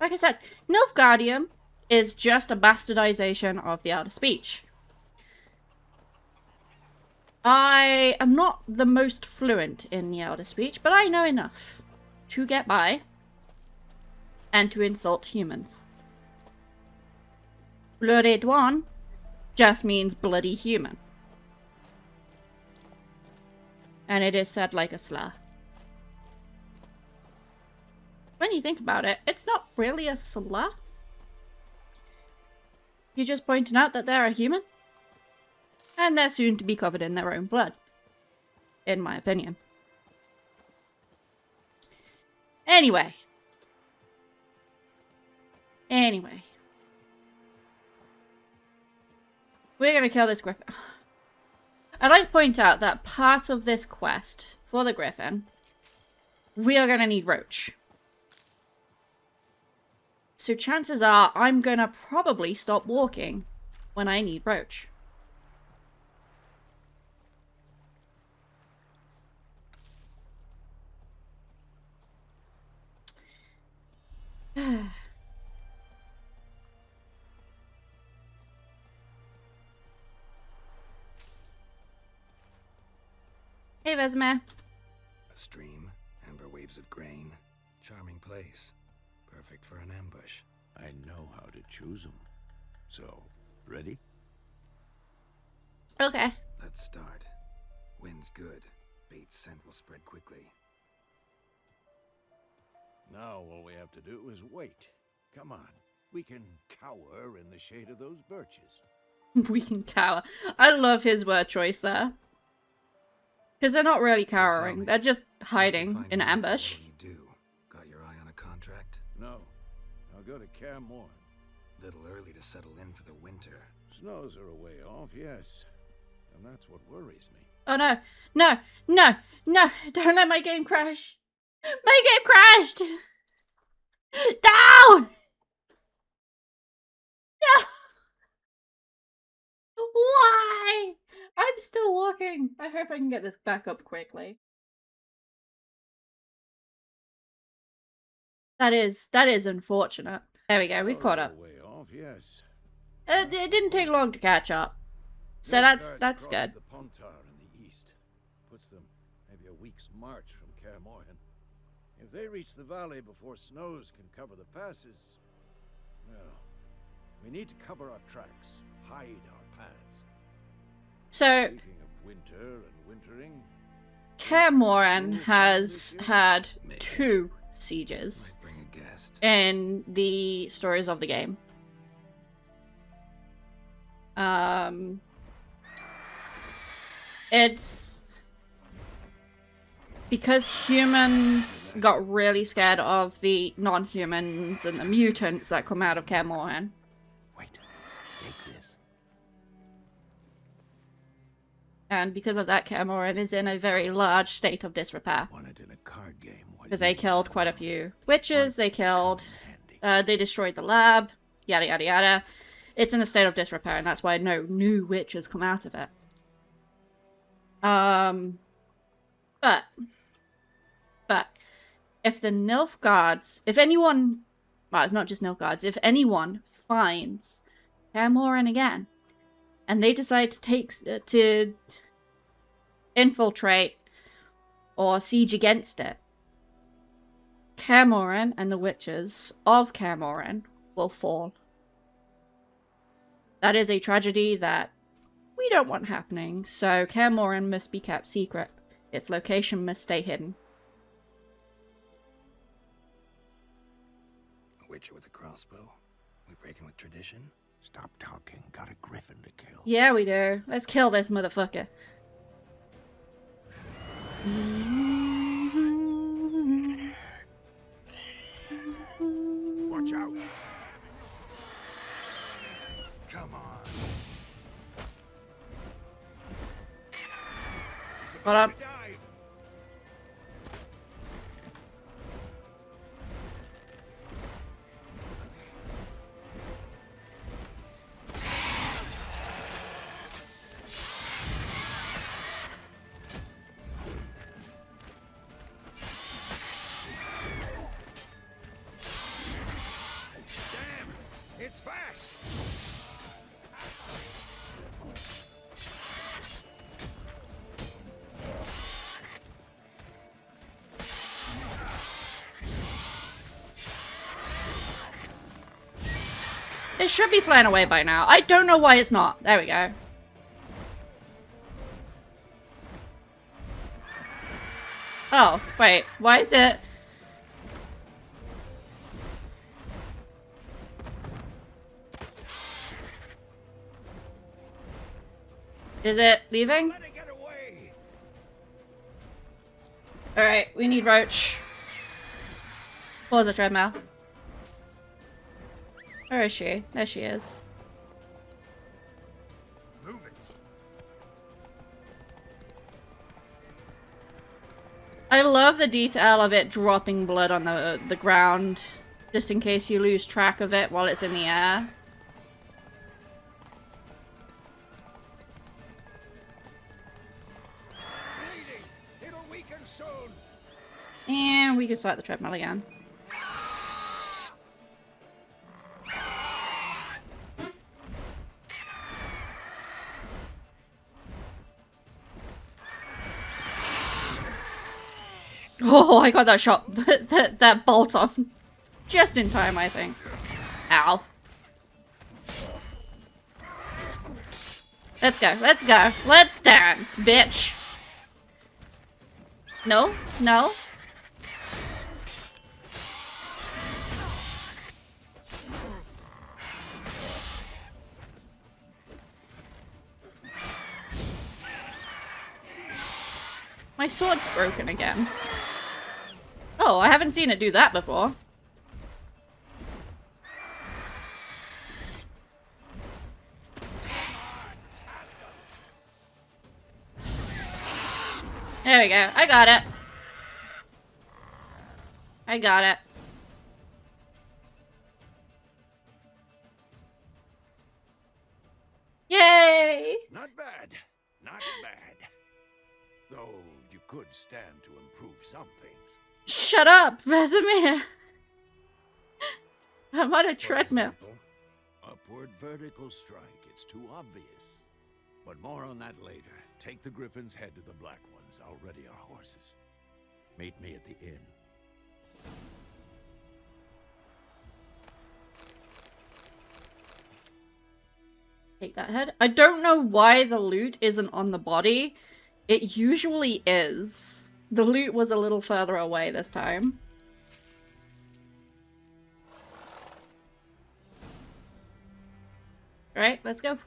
Like I said, Nilfgaardian is just a bastardization of the Outer Speech. I am not the most fluent in the Elder speech, but I know enough to get by and to insult humans. Bloody Dwan just means bloody human. And it is said like a slur. When you think about it, it's not really a slur. You're just pointing out that they're a human. And they're soon to be covered in their own blood. In my opinion. Anyway. We're gonna kill this griffin. I'd like to point out that part of this quest for the griffin, we are gonna need roach. So chances are I'm gonna probably stop walking when I need roach. Hey, Vesme. A stream, amber waves of grain. Charming place. Perfect for an ambush. I know how to choose them. So, ready? Okay. Let's start. Wind's good. Bait's scent will spread quickly. Now all we have to do is wait. Come on. We can cower in the shade of those birches. We can cower. I love his word choice there. Because they're not really cowering. They're just hiding in ambush. What do you do? Got your eye on a contract? No. I'll go to Kaer Morhen. Little early to settle in for the winter. Snows are a way off, yes. And that's what worries me. Oh no. No. No. No. Don't let my game crash. My game crashed! No! No! Why? I'm still walking. I hope I can get this back up quickly. That is unfortunate. There we go, we caught up. Way off, yes. It didn't take long to catch up. So that's good. The Pontar in the east. Puts them maybe a week's march from Kaer Morhen. If they reach the valley before snows can cover the passes, well, we need to cover our tracks, hide our paths. So, Speaking of winter and wintering, Kaer Morhen has had 2 sieges Might bring a guest. in the stories of the game. It's because humans got really scared of the non-humans and the mutants that come out of Kaer Morhen. wait, take this. And because of that, Kaer Morhen is in a very large state of disrepair. Won it in a card game. Because they killed quite a few witches, they killed, Handy. they destroyed the lab, yada yada yada. It's in a state of disrepair, and that's why no new witches come out of it. But if the Nilfgaards, if anyone, well, it's not just Nilfgaards, if anyone finds Kaer Morhen again, and they decide to infiltrate or siege against it, Kaer Morhen and the witches of Kaer Morhen will fall. That is a tragedy that we don't want happening, so Kaer Morhen must be kept secret. Its location must stay hidden. A witcher with a crossbow. We breaking with tradition? Stop talking. Got a griffin to kill. Yeah, we do. Let's kill this motherfucker. Watch out. Come on. What up? It's fast. It should be flying away by now. I don't know why it's not. There we go. Oh, wait. Why is it... Is it leaving? Let it get away. Alright, we need Roach. Pause the treadmill. Where is she? There she is. Move it. I love the detail of it dropping blood on the ground, just in case you lose track of it while it's in the air. Bleeding. It'll weaken soon. And we can start the treadmill again. Oh, I got that shot, that bolt off just in time, I think. Ow. Let's go, let's go. Let's dance, bitch. No, no. My sword's broken again. Oh, I haven't seen it do that before. There we go. I got it. I got it. Yay! Not bad. Not bad. Though you could stand to improve some things. Shut up, Vesemir. I'm on a For treadmill. example, upward vertical strike. It's too obvious. But more on that later. Take the Griffins, head to the Black Ones. I'll ready our horses. Meet me at the inn. Take that head. I don't know why the loot isn't on the body. It usually is. The loot was a little further away this time. Alright, let's go.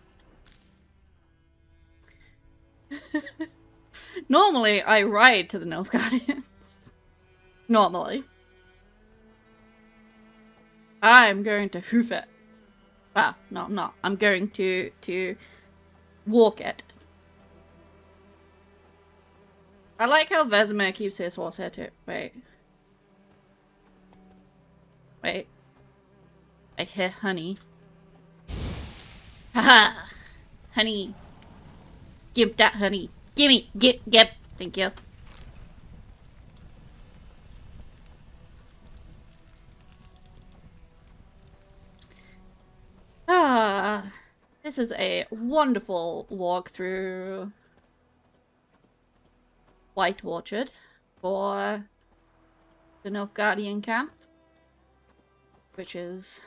Normally, I ride to the Nilfgaardians. Normally. I'm going to hoof it. Ah, no, I'm not. I'm going to walk it. I like how Vesemir keeps his horse here too. Wait. Wait. I hear honey. Haha! Honey. Give that honey. Gimme! Get. Thank you. Ah. This is a wonderful walk through White Orchard for the Nilfgaardian camp, which is...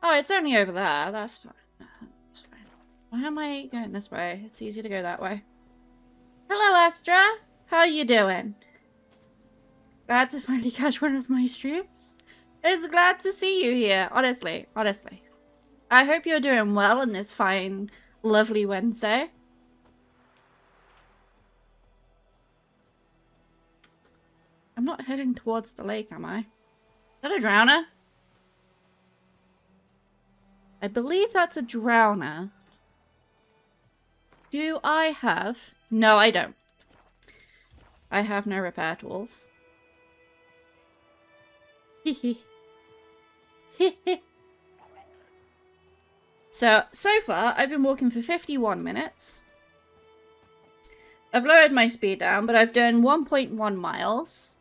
Oh, it's only over there. That's fine. That's fine. Why am I going this way? It's easy to go that way. Hello, Astra. How you doing? Glad to finally catch one of my streams. It's glad to see you here. Honestly. I hope you're doing well on this fine, lovely Wednesday. I'm not heading towards the lake, am I? Is that a drowner? I believe that's a drowner. Do I have... No, I don't. I have no repair tools. Hehe. Hehe. So far, I've been walking for 51 minutes. I've lowered my speed down, but I've done 1.1 miles.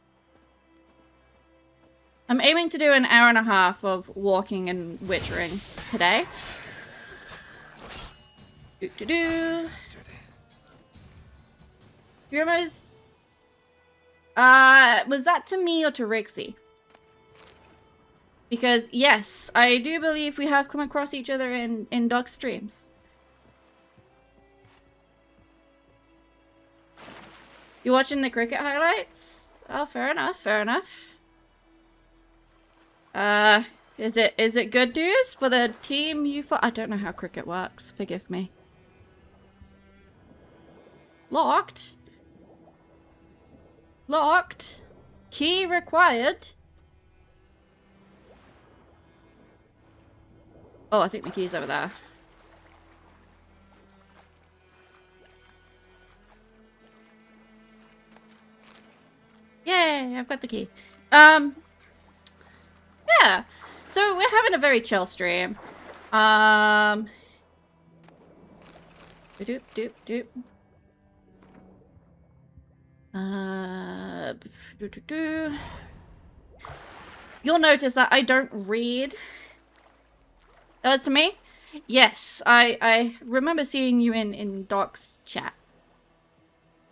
I'm aiming to do an hour and a half of walking and witchering today. Do. You remember? Was that to me or to Rixie? Because, yes, I do believe we have come across each other in Doc's streams. You watching the cricket highlights? Oh, fair enough, fair enough. Is it good news for the team you fought? I don't know how cricket works, forgive me. Locked? Locked? Key required? Oh, I think the key's over there. Yay, I've got the key. Yeah. So we're having a very chill stream. Doop doop doop. You'll notice that I don't read. As to me, yes, I remember seeing you in Doc's chat.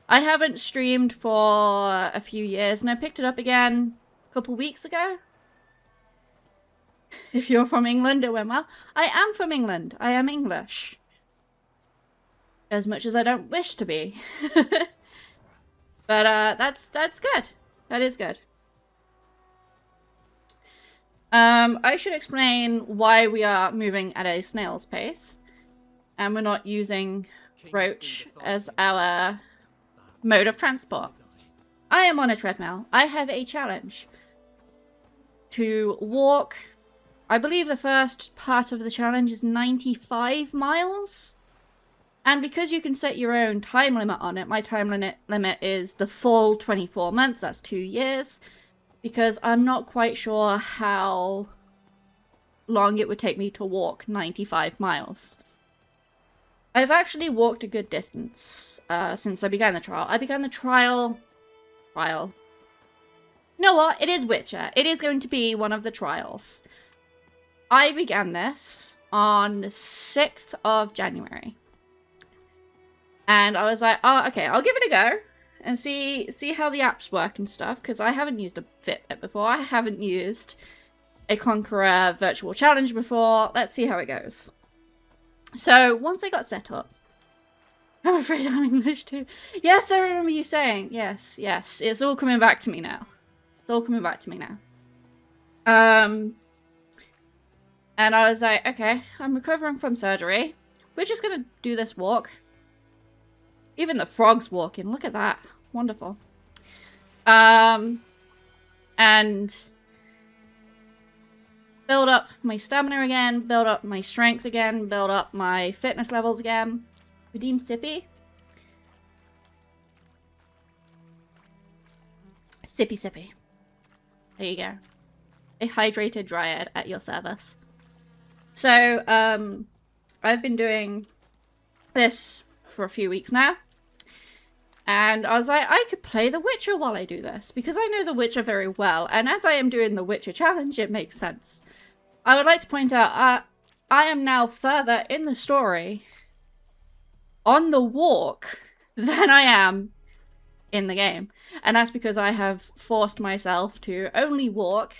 I haven't streamed for a few years, and I picked it up again a couple weeks ago. If you're from England, it went well. I am from England. I am English. As much as I don't wish to be. But that's good. That is good. I should explain why we are moving at a snail's pace. And we're not using Roach as our mode of transport. I am on a treadmill. I have a challenge to walk. I believe the first part of the challenge is 95 miles. And because you can set your own time limit on it, my time limit is the full 24 months. That's 2 years. Because I'm not quite sure how long it would take me to walk 95 miles. I've actually walked a good distance since I began the trial. I began the trial. You know what? It is Witcher. It is going to be one of the trials. I began this on the 6th of January. And I was like, oh, okay, I'll give it a go. And see how the apps work and stuff. Because I haven't used a Fitbit before. I haven't used a Conqueror virtual challenge before. Let's see how it goes. So, once I got set up, I'm afraid I'm English too. Yes, I remember you saying. Yes, yes. It's all coming back to me now. It's all coming back to me now. And I was like, okay, I'm recovering from surgery. We're just going to do this walk. Even the frog's walking. Look at that. Wonderful. And build up my stamina again, build up my strength again, build up my fitness levels again. Redeem Sippy. Sippy Sippy. There you go. A hydrated dryad at your service. So, I've been doing this for a few weeks now. And I was like, I could play The Witcher while I do this, because I know The Witcher very well. And as I am doing the Witcher challenge, it makes sense. I would like to point out, I am now further in the story on the walk than I am in the game. And that's because I have forced myself to only walk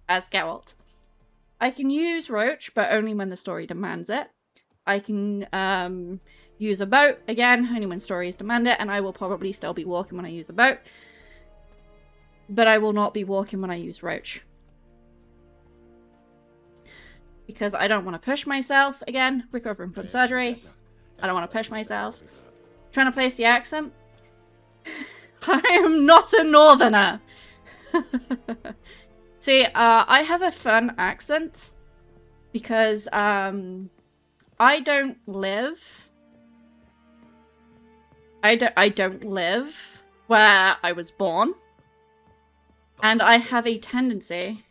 as Geralt. I can use Roach, but only when the story demands it. I can use a boat, again, only when stories demand it, and I will probably still be walking when I use the boat. But I will not be walking when I use Roach. Because I don't want to push myself, again, recovering from surgery. I don't want to push myself. Trying to place the accent. I am not a northerner. See, I have a fun accent because I don't live where I was born, and I have a tendency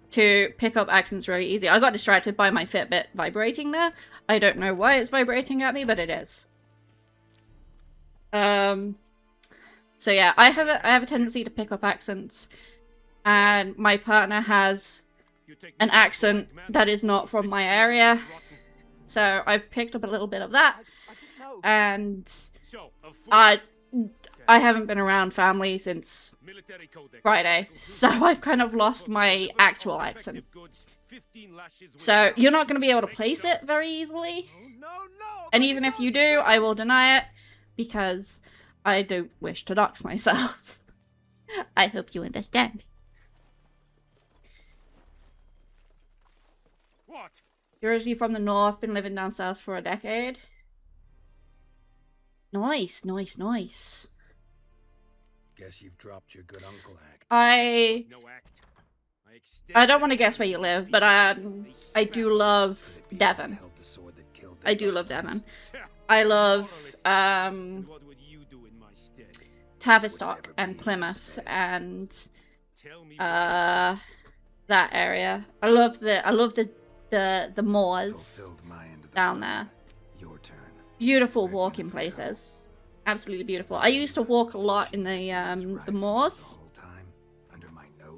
to pick up accents really easy. I got distracted by my Fitbit vibrating there. I don't know why it's vibrating at me, but it is. So yeah, I have a tendency to pick up accents, and my partner has an accent that is not from my area. So I've picked up a little bit of that, and I haven't been around family since Friday, so I've kind of lost my actual accent. So you're not going to be able to place it very easily. And even if you do, I will deny it because I don't wish to dox myself. I hope you understand. What? You're originally from the north, been living down south for a decade. Nice, nice, nice. Guess you've dropped your good uncle act. I don't want to guess where you live, but I do love Devon. I do love Devon. I love Tavistock and Plymouth and that area. I love the moors down there. Your turn. Beautiful walking places. Absolutely beautiful. I used to walk a lot in the moors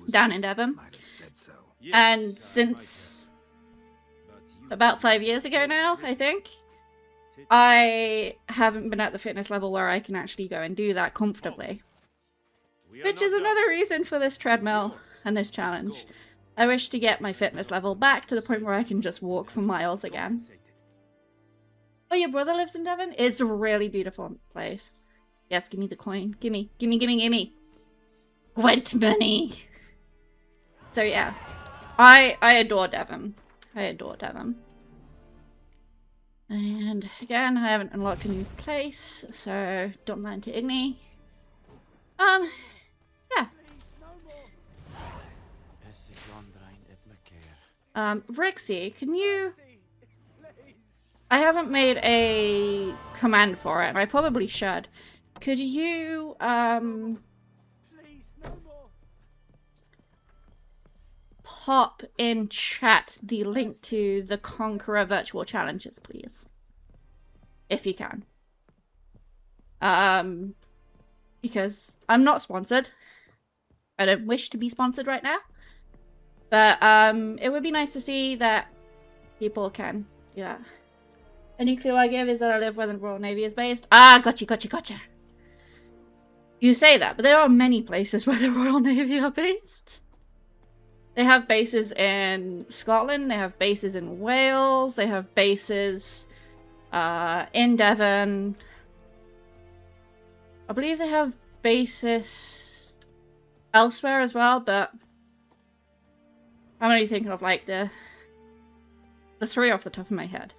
down in Devon. And since about 5 years ago now, I think, I haven't been at the fitness level where I can actually go and do that comfortably. Which is another reason for this treadmill and this challenge. I wish to get my fitness level back to the point where I can just walk for miles again. Oh, your brother lives in Devon? It's a really beautiful place. Yes, give me the coin. Gimme, gimme, gimme, gimme. Gwent money. So yeah, I adore Devon. I adore Devon. And again, I haven't unlocked a new place, so don't land to Igni. Yeah. Rixie, can you... I haven't made a command for it, and I probably should. Could you, pop in chat the link to the Conqueror virtual challenges, please? If you can. Because I'm not sponsored. I don't wish to be sponsored right now. But, it would be nice to see that people can do that. Any clue I give is that I live where the Royal Navy is based. Ah, gotcha, gotcha, gotcha. You say that, but there are many places where the Royal Navy are based. They have bases in Scotland, they have bases in Wales, they have bases in Devon. I believe they have bases elsewhere as well, but I'm only thinking of like the three off the top of my head.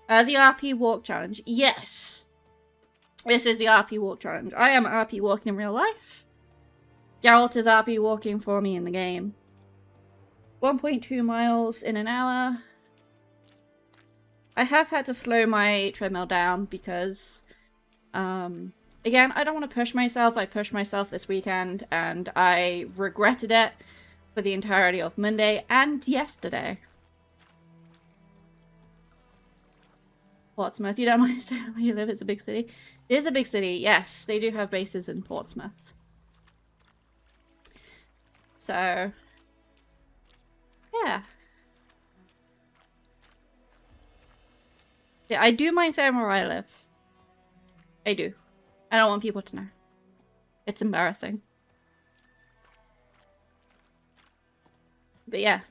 The RP Walk Challenge. Yes! This is the RP Walk Challenge. I am RP walking in real life. Geralt is RP walking for me in the game. 1.2 miles in an hour. I have had to slow my treadmill down because, again, I don't want to push myself. I pushed myself this weekend and I regretted it for the entirety of Monday and yesterday. Portsmouth, you don't mind saying where you live, it's a big city. It is a big city, yes. They do have bases in Portsmouth. So, yeah. Yeah, I do mind saying where I live. I do. I don't want people to know. It's embarrassing. But yeah.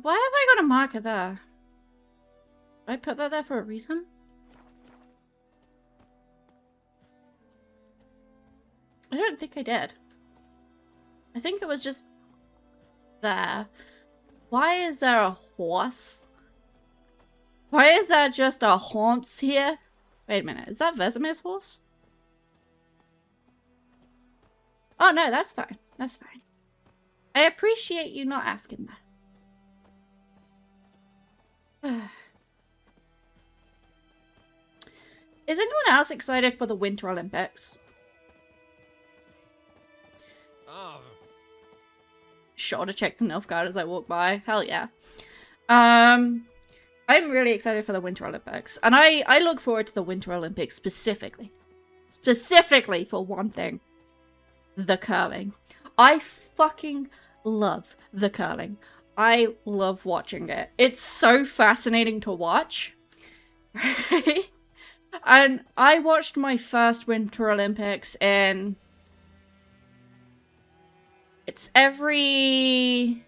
Why have I got a marker there? Did I put that there for a reason? I don't think I did. I think it was just there. Why is there a horse? Why is there just a horse here? Wait a minute, is that Vesemir's horse? Oh no, that's fine. That's fine. I appreciate you not asking that. Is anyone else excited for the Winter Olympics? Oh. Sure to check the Nilfgaard as I walk by. Hell yeah. I'm really excited for the Winter Olympics. And I look forward to the Winter Olympics specifically. Specifically for one thing. The curling. I fucking love the curling. I love watching it. It's so fascinating to watch. Right? And I watched my first Winter Olympics in... It's every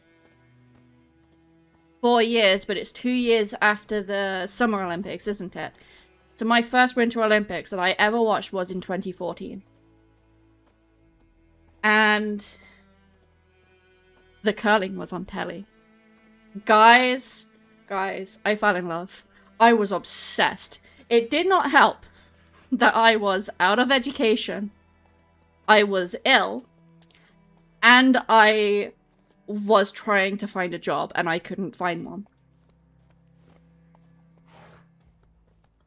4 years, but it's 2 years after the Summer Olympics, isn't it? So my first Winter Olympics that I ever watched was in 2014. And the curling was on telly. Guys, I fell in love. I was obsessed. It did not help that I was out of education. I was ill. And I was trying to find a job and I couldn't find one.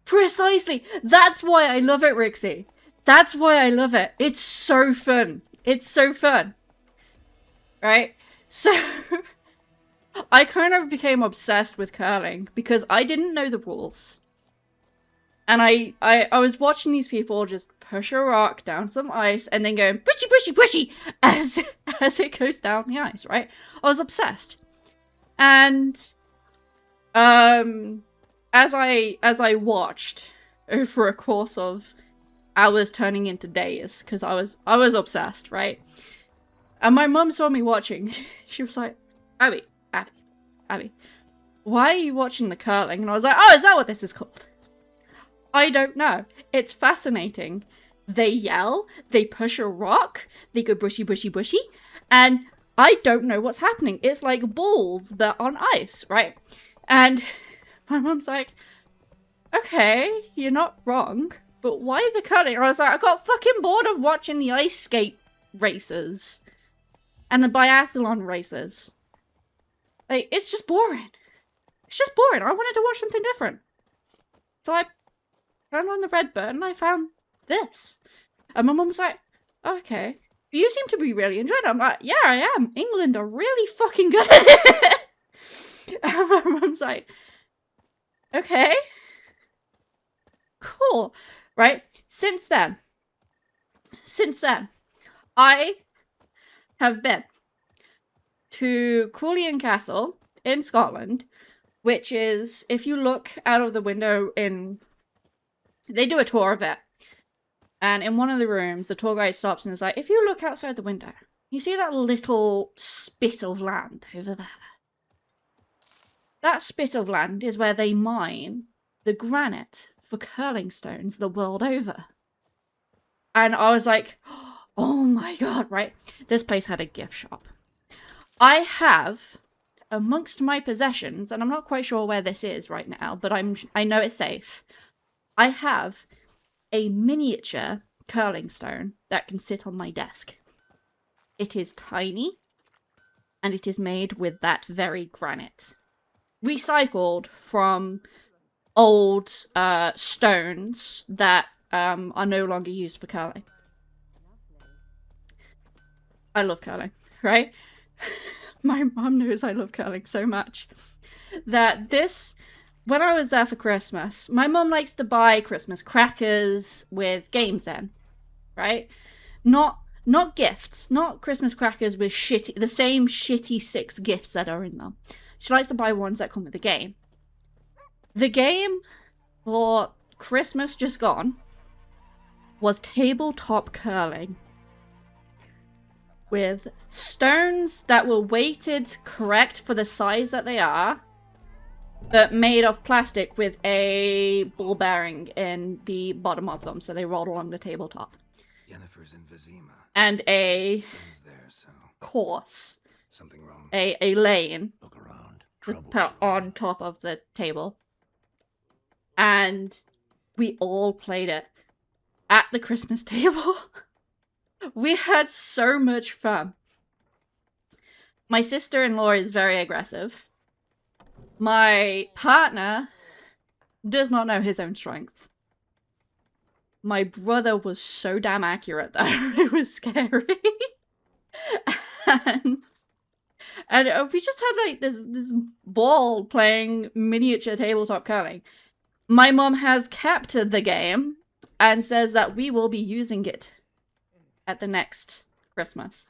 Precisely! That's why I love it, Rixie. That's why I love it. It's so fun. It's so fun. Right? So, I kind of became obsessed with curling because I didn't know the rules. And I was watching these people just push a rock down some ice and then going bushy, bushy, bushy as it goes down the ice, right? I was obsessed. And as I watched over a course of hours turning into days, because I was obsessed, right? And my mum saw me watching. She was like, Abby, why are you watching the curling? And I was like, oh, is that what this is called? I don't know. It's fascinating. They yell, they push a rock, they go bushy, bushy, bushy, and I don't know what's happening. It's like balls, but on ice, right? And my mum's like, okay, you're not wrong, but why the curling? And I was like, I got fucking bored of watching the ice skate races and the biathlon races. Like, it's just boring. It's just boring. I wanted to watch something different. So I turned on the red button and I found this. And my mum was like, oh, okay. You seem to be really enjoying it. I'm like, yeah, I am. England are really fucking good at it. And my mum's like, okay. Cool. Right? Since then, I have been to Coolian Castle in Scotland, which is, if you look out of the window they do a tour of it. And in one of the rooms, the tour guide stops and is like, if you look outside the window, you see that little spit of land over there? That spit of land is where they mine the granite for curling stones the world over. And I was like, oh my god, right? This place had a gift shop. I have, amongst my possessions, and I'm not quite sure where this is right now, but I know it's safe. I have a miniature curling stone that can sit on my desk. It is tiny, and it is made with that very granite. Recycled from old stones that are no longer used for curling. I love curling, right? My mom knows I love curling so much that when I was there for Christmas, my mom likes to buy Christmas crackers with games in, right? Not gifts, not Christmas crackers with the same shitty 6 gifts that are in them. She likes to buy ones that come with the game. The game for Christmas just gone was tabletop curling. With stones that were weighted correct for the size that they are, but made of plastic with a ball bearing in the bottom of them, so they rolled along the tabletop. Yennefer's in Vizima. And a There, so course. something wrong. A lane. Look around. Was Trouble put brewing. on top of the table. And we all played it at the Christmas table. We had so much fun. My sister-in-law is very aggressive. My partner does not know his own strength. My brother was so damn accurate though. It was scary. and we just had like this ball playing miniature tabletop curling. My mom has kept the game and says that we will be using it at the next Christmas.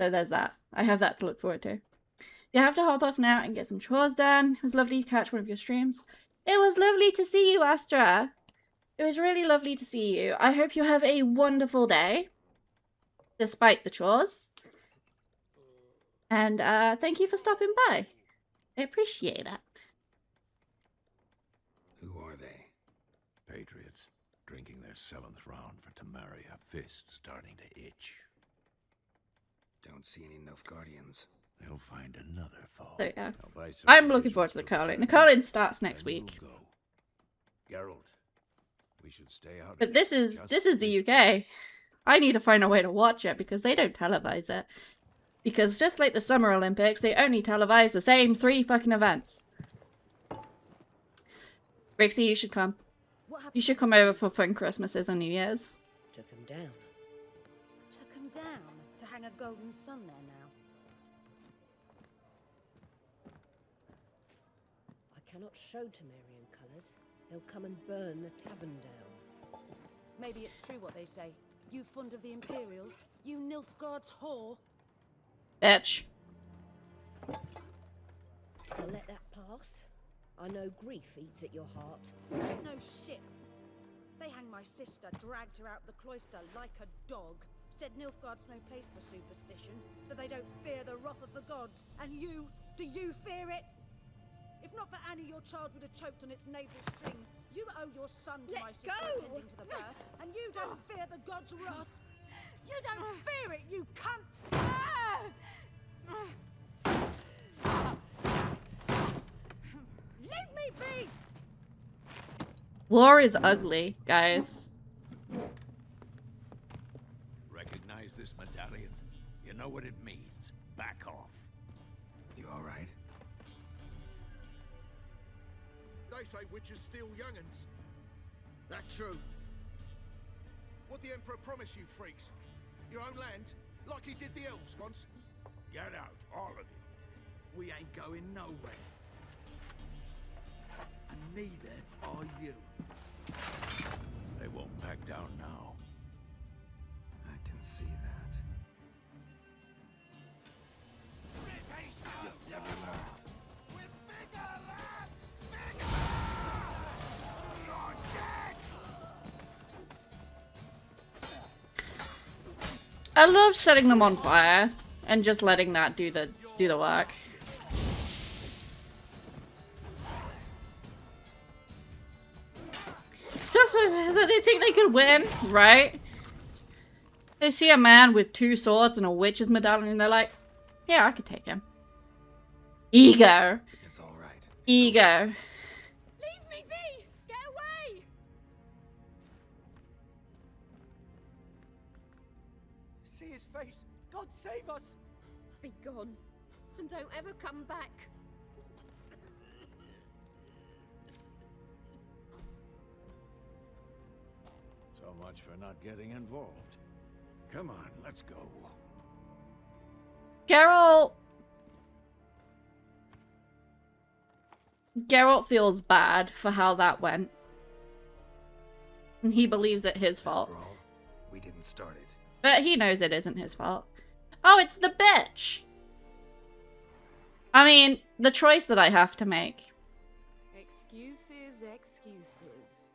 So there's that. I have that to look forward to. You have to hop off now and get some chores done. It was lovely to catch one of your streams. It was lovely to see you, Astra. It was really lovely to see you. I hope you have a wonderful day, despite the chores. And thank you for stopping by. I appreciate it. Who are they? Patriots, drinking their 7th round for Tamaria, fist starting to itch. Don't see any Nilfgaardians. They'll find another foe. So yeah, I'll buy some I'm looking forward to the provisions for Carlin. The journey, Carlin starts next then week. we'll go. Geralt, we should stay out of But this is the UK. I need to find a way to watch it because they don't televise it. Because just like the Summer Olympics, they only televise the same 3 fucking events. Rixie, you should come. You should come over for fun Christmases and New Year's. Took him down. Took him down to hang a golden sun there now. I cannot show Temerian colours. They'll come and burn the tavern down. Maybe it's true what they say. You fond of the Imperials? You Nilfgaard's whore? Bitch. I'll let that pass. I know grief eats at your heart. No shit. They hanged my sister, dragged her out the cloister like a dog. Said Nilfgaard's no place for superstition, that they don't fear the wrath of the gods. And you, do you fear it? If not for Annie, your child would have choked on its navel string. You owe your son to my sister attending to the birth, and you don't fear the gods' wrath. You don't fear it, you cunt! Leave me be! War is ugly, guys. Recognize this medallion? You know what it means. Back off. You alright? They say witches steal young'uns. That true? What the Emperor promise you, freaks? Your own land? Like he did the elves once? Get out, all of you. We ain't going nowhere. And neither are you. They won't back down now. I can see that. You'll never learn. I love setting them on fire and just letting that do the work. So they think they could win, right? They see a man with 2 swords and a witch's medallion and they're like, yeah, I could take him. Ego. It's alright. Ego. Leave me be! Get away! See his face! God save us! Be gone, and don't ever come back. So much for not getting involved. Come on, let's go. Geralt feels bad for how that went. And he believes it his fault. After all, we didn't start it. But he knows it isn't his fault. Oh, it's the bitch! I mean, the choice that I have to make. Excuses, excuses.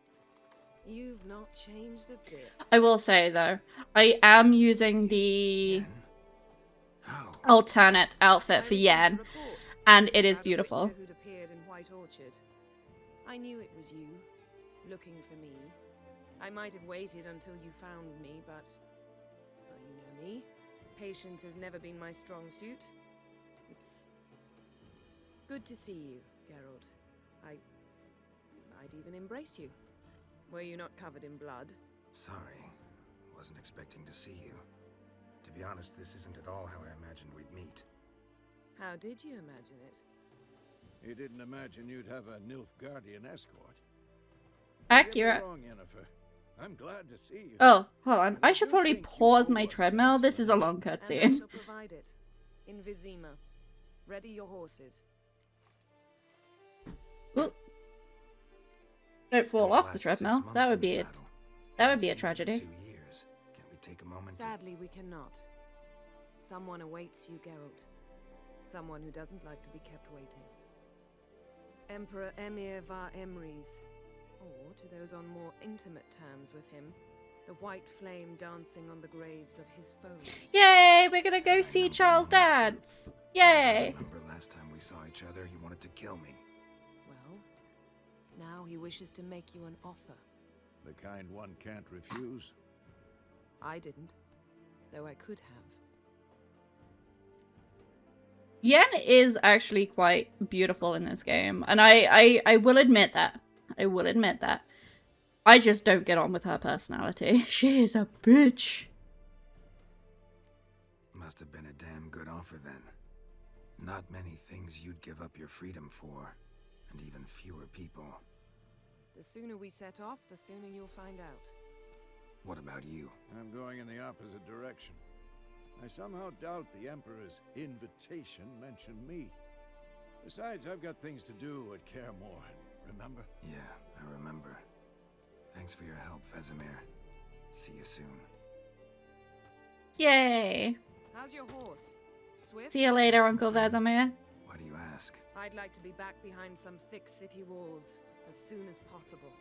You've not changed a bit. I will say, though, I am using the Yen? How? alternate outfit for I received Yen, a report and it is about a beautiful. witcher who'd appeared in White Orchard. I knew it was you, looking for me. I might have waited until you found me, but well, you know me. Patience has never been my strong suit. It's good to see you, Geralt. I'd even embrace you. Were you not covered in blood? Sorry. Wasn't expecting to see you. To be honest, this isn't at all how I imagined we'd meet. How did you imagine it? You didn't imagine you'd have a Nilfgaardian escort. Accurate. Get me wrong, Yennefer. I'm glad to see you. Oh, hold on. I should probably pause my treadmill. This is a long And I cutscene. shall provide it. In Vizima. Ready your horses. Ooh. Don't fall off the Last 6 treadmill. months That in would the be it. saddle. That would Haven't be a seen you for tragedy. 2 years. Can't we take a moment to... Sadly, we cannot. Someone awaits you, Geralt. Someone who doesn't like to be kept waiting. Emperor Emir var Emrys, or to those on more intimate terms with him, the white flame dancing on the graves of his foes. Yay! We're gonna go see Charles dance. I Yay! remember last time we saw each other, he wanted to kill me. Well, now he wishes to make you an offer. The kind one can't refuse. I didn't, though I could have. Yen is actually quite beautiful in this game, and I will admit that. I will admit that. I just don't get on with her personality. She is a bitch. Must have been a damn good offer then. Not many things you'd give up your freedom for, and even fewer people. The sooner we set off, the sooner you'll find out. What about you? I'm going in the opposite direction. I somehow doubt the Emperor's invitation mentioned me. Besides, I've got things to do at Kaer Morhen, remember? Yeah, I remember. Thanks for your help, Vesemir. See you soon. Yay! How's your horse? Swift? See you later, Uncle Vesemir. Why do you ask? I'd like to be back behind some thick city walls as soon as possible.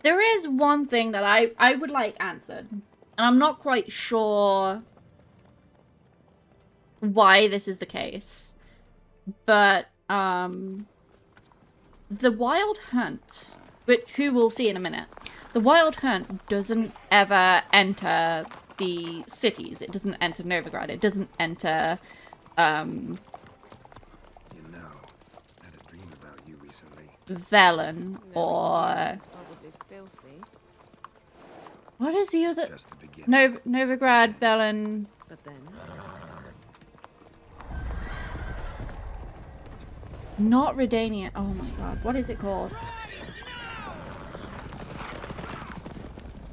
There is one thing that I would like answered, and I'm not quite sure why this is the case, but the Wild Hunt, which who we'll see in a minute, the Wild Hunt doesn't ever enter the cities. It doesn't enter Novigrad. It doesn't enter You know, I had a dream about you recently. Velen or It's probably filthy, what is the other? Just the beginning. Novigrad, Velen. but then Not Redania. Oh my god, what is it called?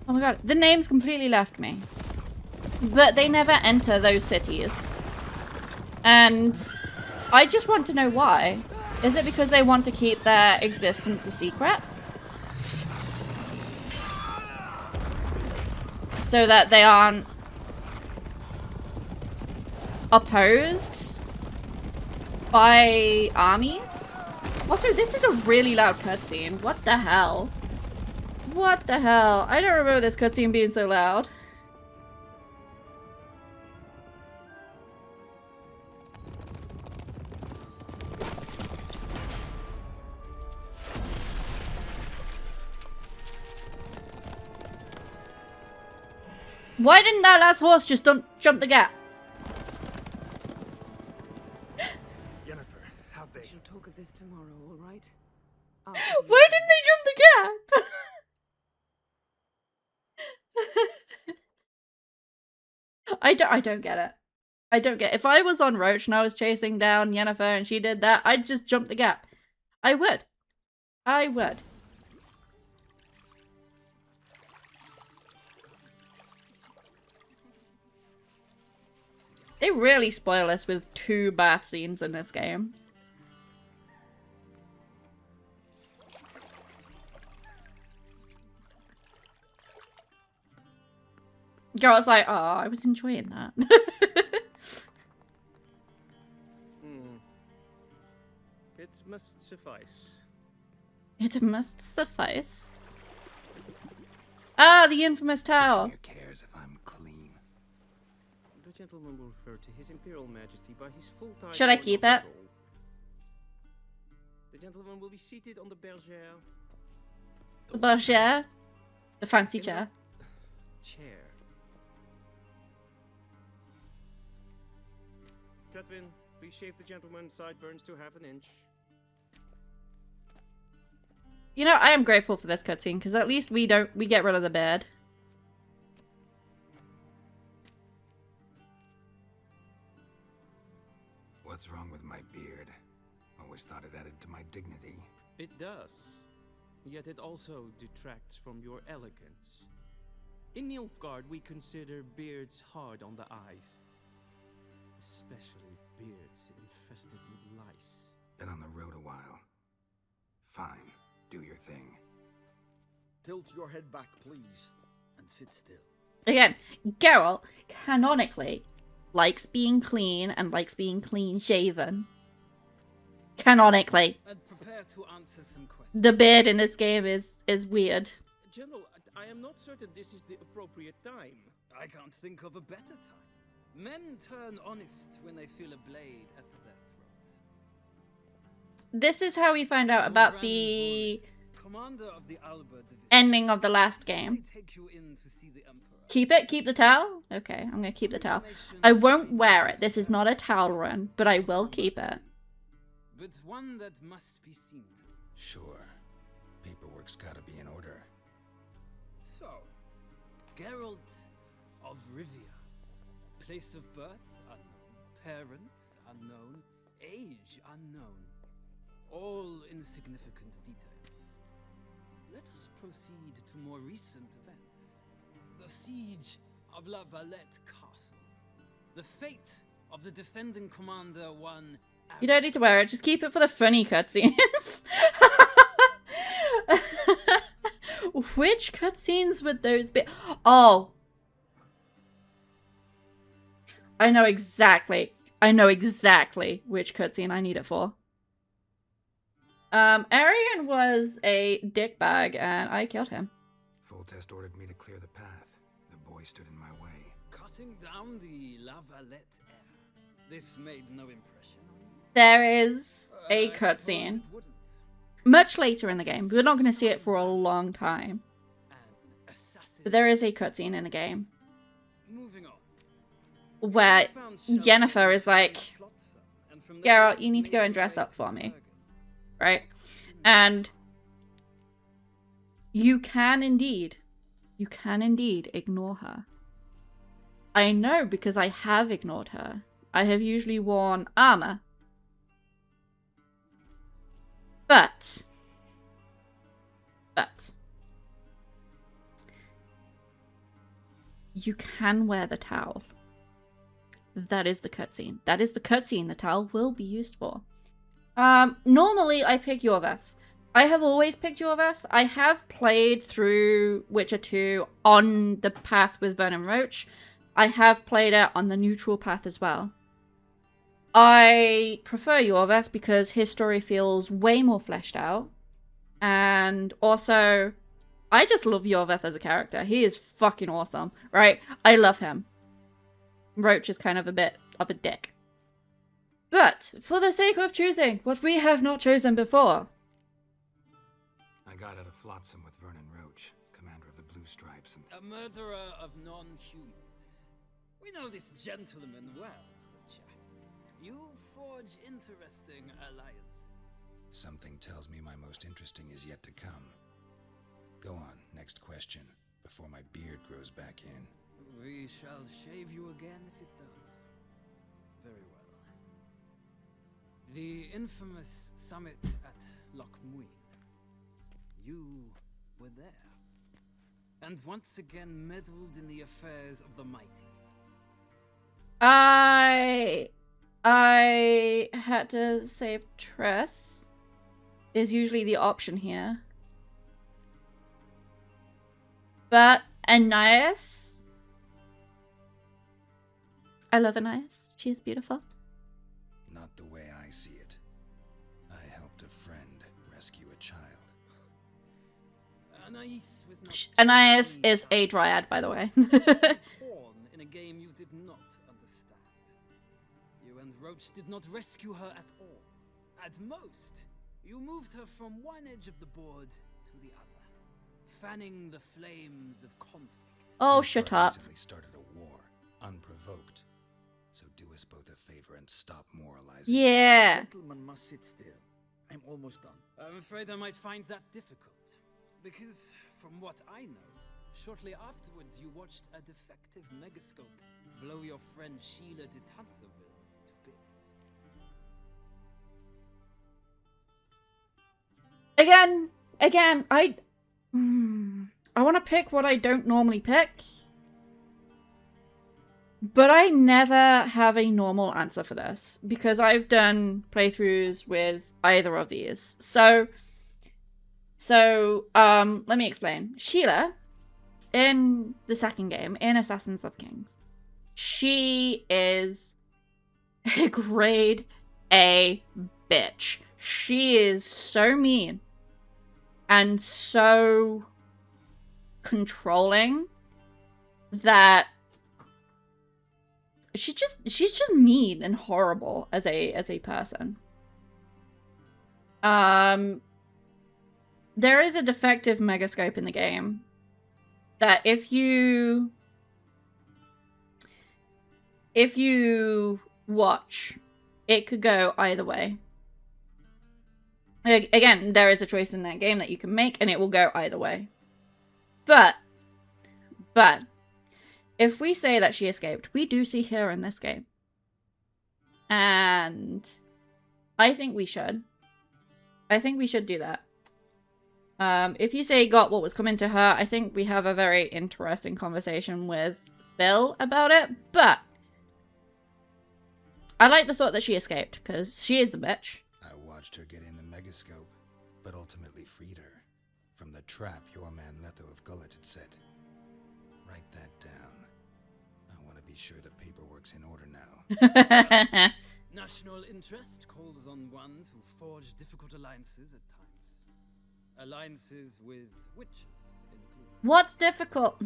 Oh my god, the name's completely left me. But they never enter those cities. And I just want to know why. Is it because they want to keep their existence a secret? So that they aren't opposed by armies? Also, this is a really loud cutscene. What the hell? What the hell? I don't remember this cutscene being so loud. Why didn't that last horse just jump the gap? Yennefer, how'd they? we shall talk of this tomorrow, all right? Why didn't they jump the gap? I don't get it. I don't get it. If I was on Roach and I was chasing down Yennefer and she did that, I'd just jump the gap. I would. I would. They really spoil us with 2 bath scenes in this game. Girl was like, oh, I was enjoying that. It must suffice. It must suffice. Ah, the infamous tower. Who cares if I'm clean? The gentleman will refer to His Imperial Majesty by his full title. Should I or keep not it? at all. The gentleman will be seated on the bergère. The bergère. The fancy In the chair. Chair. Catwin, please shave the gentleman's sideburns to half an inch. You know, I am grateful for this cutscene, because at least we get rid of the beard. What's wrong with my beard? Always thought it added to my dignity. It does. Yet it also detracts from your elegance. In Nilfgaard, we consider beards hard on the eyes. especially beards infested with lice. Been on the road a while. Fine, do your thing. Tilt your head back, please, and sit still. Again, Geralt, canonically, likes being clean and likes being clean-shaven. Canonically. And prepare to answer some questions. The beard in this game is weird. General, I am not certain this is the appropriate time. I can't think of a better time. Men turn honest when they feel a blade at their throat. This is how we find out about the Commander of the Alba Division. ending of the last game. Take you in to see the Emperor. Keep it? Keep the towel? Okay, I'm gonna keep the towel. I won't wear it. This is not a towel run, but I will keep it. But one that must be seen to. Sure. Paperwork's gotta be in order. So, Geralt of Rivia. Place of birth unknown. Parents unknown. Age unknown. All insignificant details. Let us proceed to more recent events. The siege of La Valette Castle. The fate of the defending commander won. You don't need to wear it. Just keep it for the funny cutscenes. Which cutscenes would those be? Oh. I know exactly which cutscene I need it for. Arian was a dickbag and I killed him. Full Test ordered me to clear the path. The boy stood in my way. Cutting down the La Valette air. This made no impression on you? There is a cutscene. Much later in the game. We're not going to see it for a long time. But there is a cutscene in the game. Moving on. Where Yennefer is like, Geralt, you need to go and dress up for me. Right? And you can indeed ignore her. I know because I have ignored her. I have usually worn armor. But you can wear the towel. That is the cutscene. That is the cutscene the towel will be used for. Normally I pick Yorveth. I have always picked Yorveth. I have played through Witcher 2 on the path with Vernon Roach. I have played it on the neutral path as well. I prefer Yorveth because his story feels way more fleshed out. And also, I just love Yorveth as a character. He is fucking awesome, right? I love him. Roach is kind of a bit of a dick. But, for the sake of choosing what we have not chosen before. I got out of Flotsam with Vernon Roach, commander of the Blue Stripes, and... A murderer of non-humans. We know this gentleman well, Witcher. You forge interesting alliances. Something tells me my most interesting is yet to come. Go on, next question, before my beard grows back in. We shall shave you again if it does. Very well. The infamous summit at Loch Muin. You were there. And once again meddled in the affairs of the mighty. I had to save Tress. Is usually the option here. But Anais. I love Anais. She is beautiful. Not the way I see it. I helped a friend rescue a child. Anais was not Anais is a dryad, by the way. pawn in a game you did not understand. You and Roach did not rescue her at all. At most, you moved her from one edge of the board to the other, fanning the flames of conflict. Oh, shut up. Recently started a war, unprovoked. So do us both a favor and stop moralizing. Yeah. Gentleman must sit still. I'm almost done. I'm afraid I might find that difficult. Because, from what I know, shortly afterwards you watched a defective megascope blow your friend Sheila de Tanserville to bits. Again, I want to pick what I don't normally pick. But I never have a normal answer for this because I've done playthroughs with either of these. So let me explain. Sheila, in the second game, in Assassins of Kings, she is a grade A bitch. She is so mean and so controlling that she's just mean and horrible as a person. There is a defective megascope in the game that if you watch, it could go either way. Again, there is a choice in that game that you can make, and it will go either way. But, if we say that she escaped, we do see her in this game. And I think we should. I think we should do that. If you say got what was coming to her, I think we have a very interesting conversation with Bill about it, but I like the thought that she escaped, because she is a bitch. I watched her get in the megascope, but ultimately freed her from the trap your man Letho of Gullet had set. Write that down. I want to be sure the paperwork's in order now. National interest calls on one to forge difficult alliances at times. Alliances with witches included. What's difficult?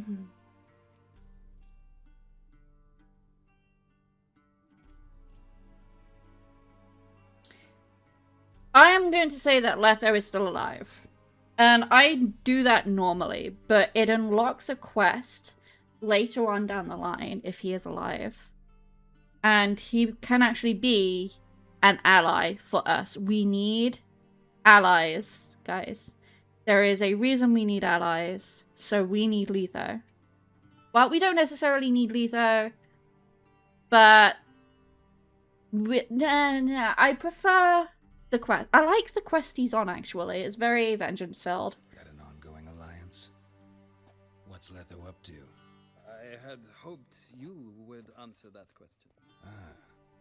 I am going to say that Letho is still alive. And I do that normally, but it unlocks a quest later on down the line if he is alive. And he can actually be an ally for us. We need allies, guys. There is a reason we need allies, so we need Letho. Well, we don't necessarily need Letho, but I prefer the quest. I like the quest he's on, actually. It's very vengeance-filled. Got an ongoing alliance? What's Letho up to? I had hoped you would answer that question. Ah,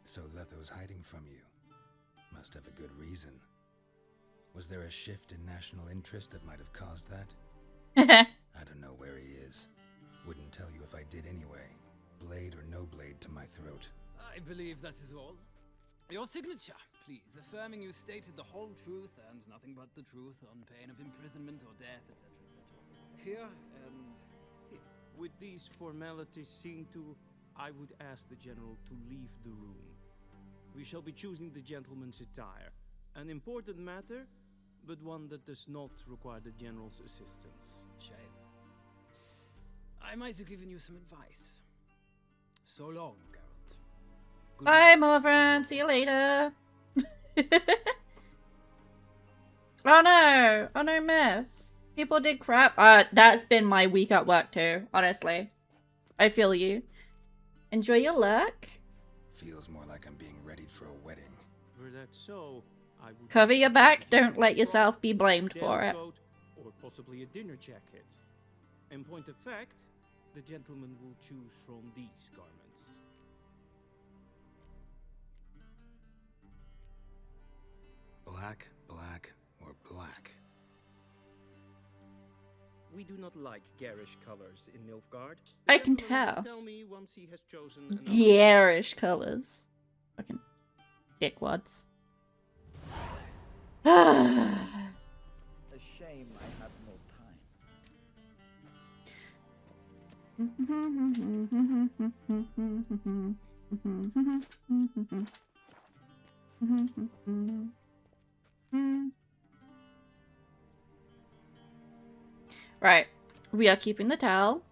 so Letho's hiding from you. Must have a good reason. Was there a shift in national interest that might have caused that? I don't know where he is. Wouldn't tell you if I did anyway. Blade or no blade to my throat. I believe that is all. Your signature, please, affirming you stated the whole truth and nothing but the truth on pain of imprisonment or death, etc., etc. Here and here. With these formalities seen to, I would ask the General to leave the room. We shall be choosing the gentleman's attire. An important matter, but one that does not require the General's assistance. Shame. I might have given you some advice. So long, Geralt. Bye, Morvran. See you later. Oh no. Oh no, Myth. People did crap. That's been my week at work too, honestly. I feel you. Enjoy your luck. Feels more like I'm being readied for a wedding. Were that so, I would Cover your back. Don't let yourself be blamed for it. coat, or possibly a dinner jacket. In point of fact, the gentleman will choose from these garments. Black, black, or black? We do not like garish colors in Nilfgaard. I can Gentleman will tell. Tell me once he has chosen another. Garish colors. Fucking dickwads. A shame I have no time. Right. We are keeping the towel.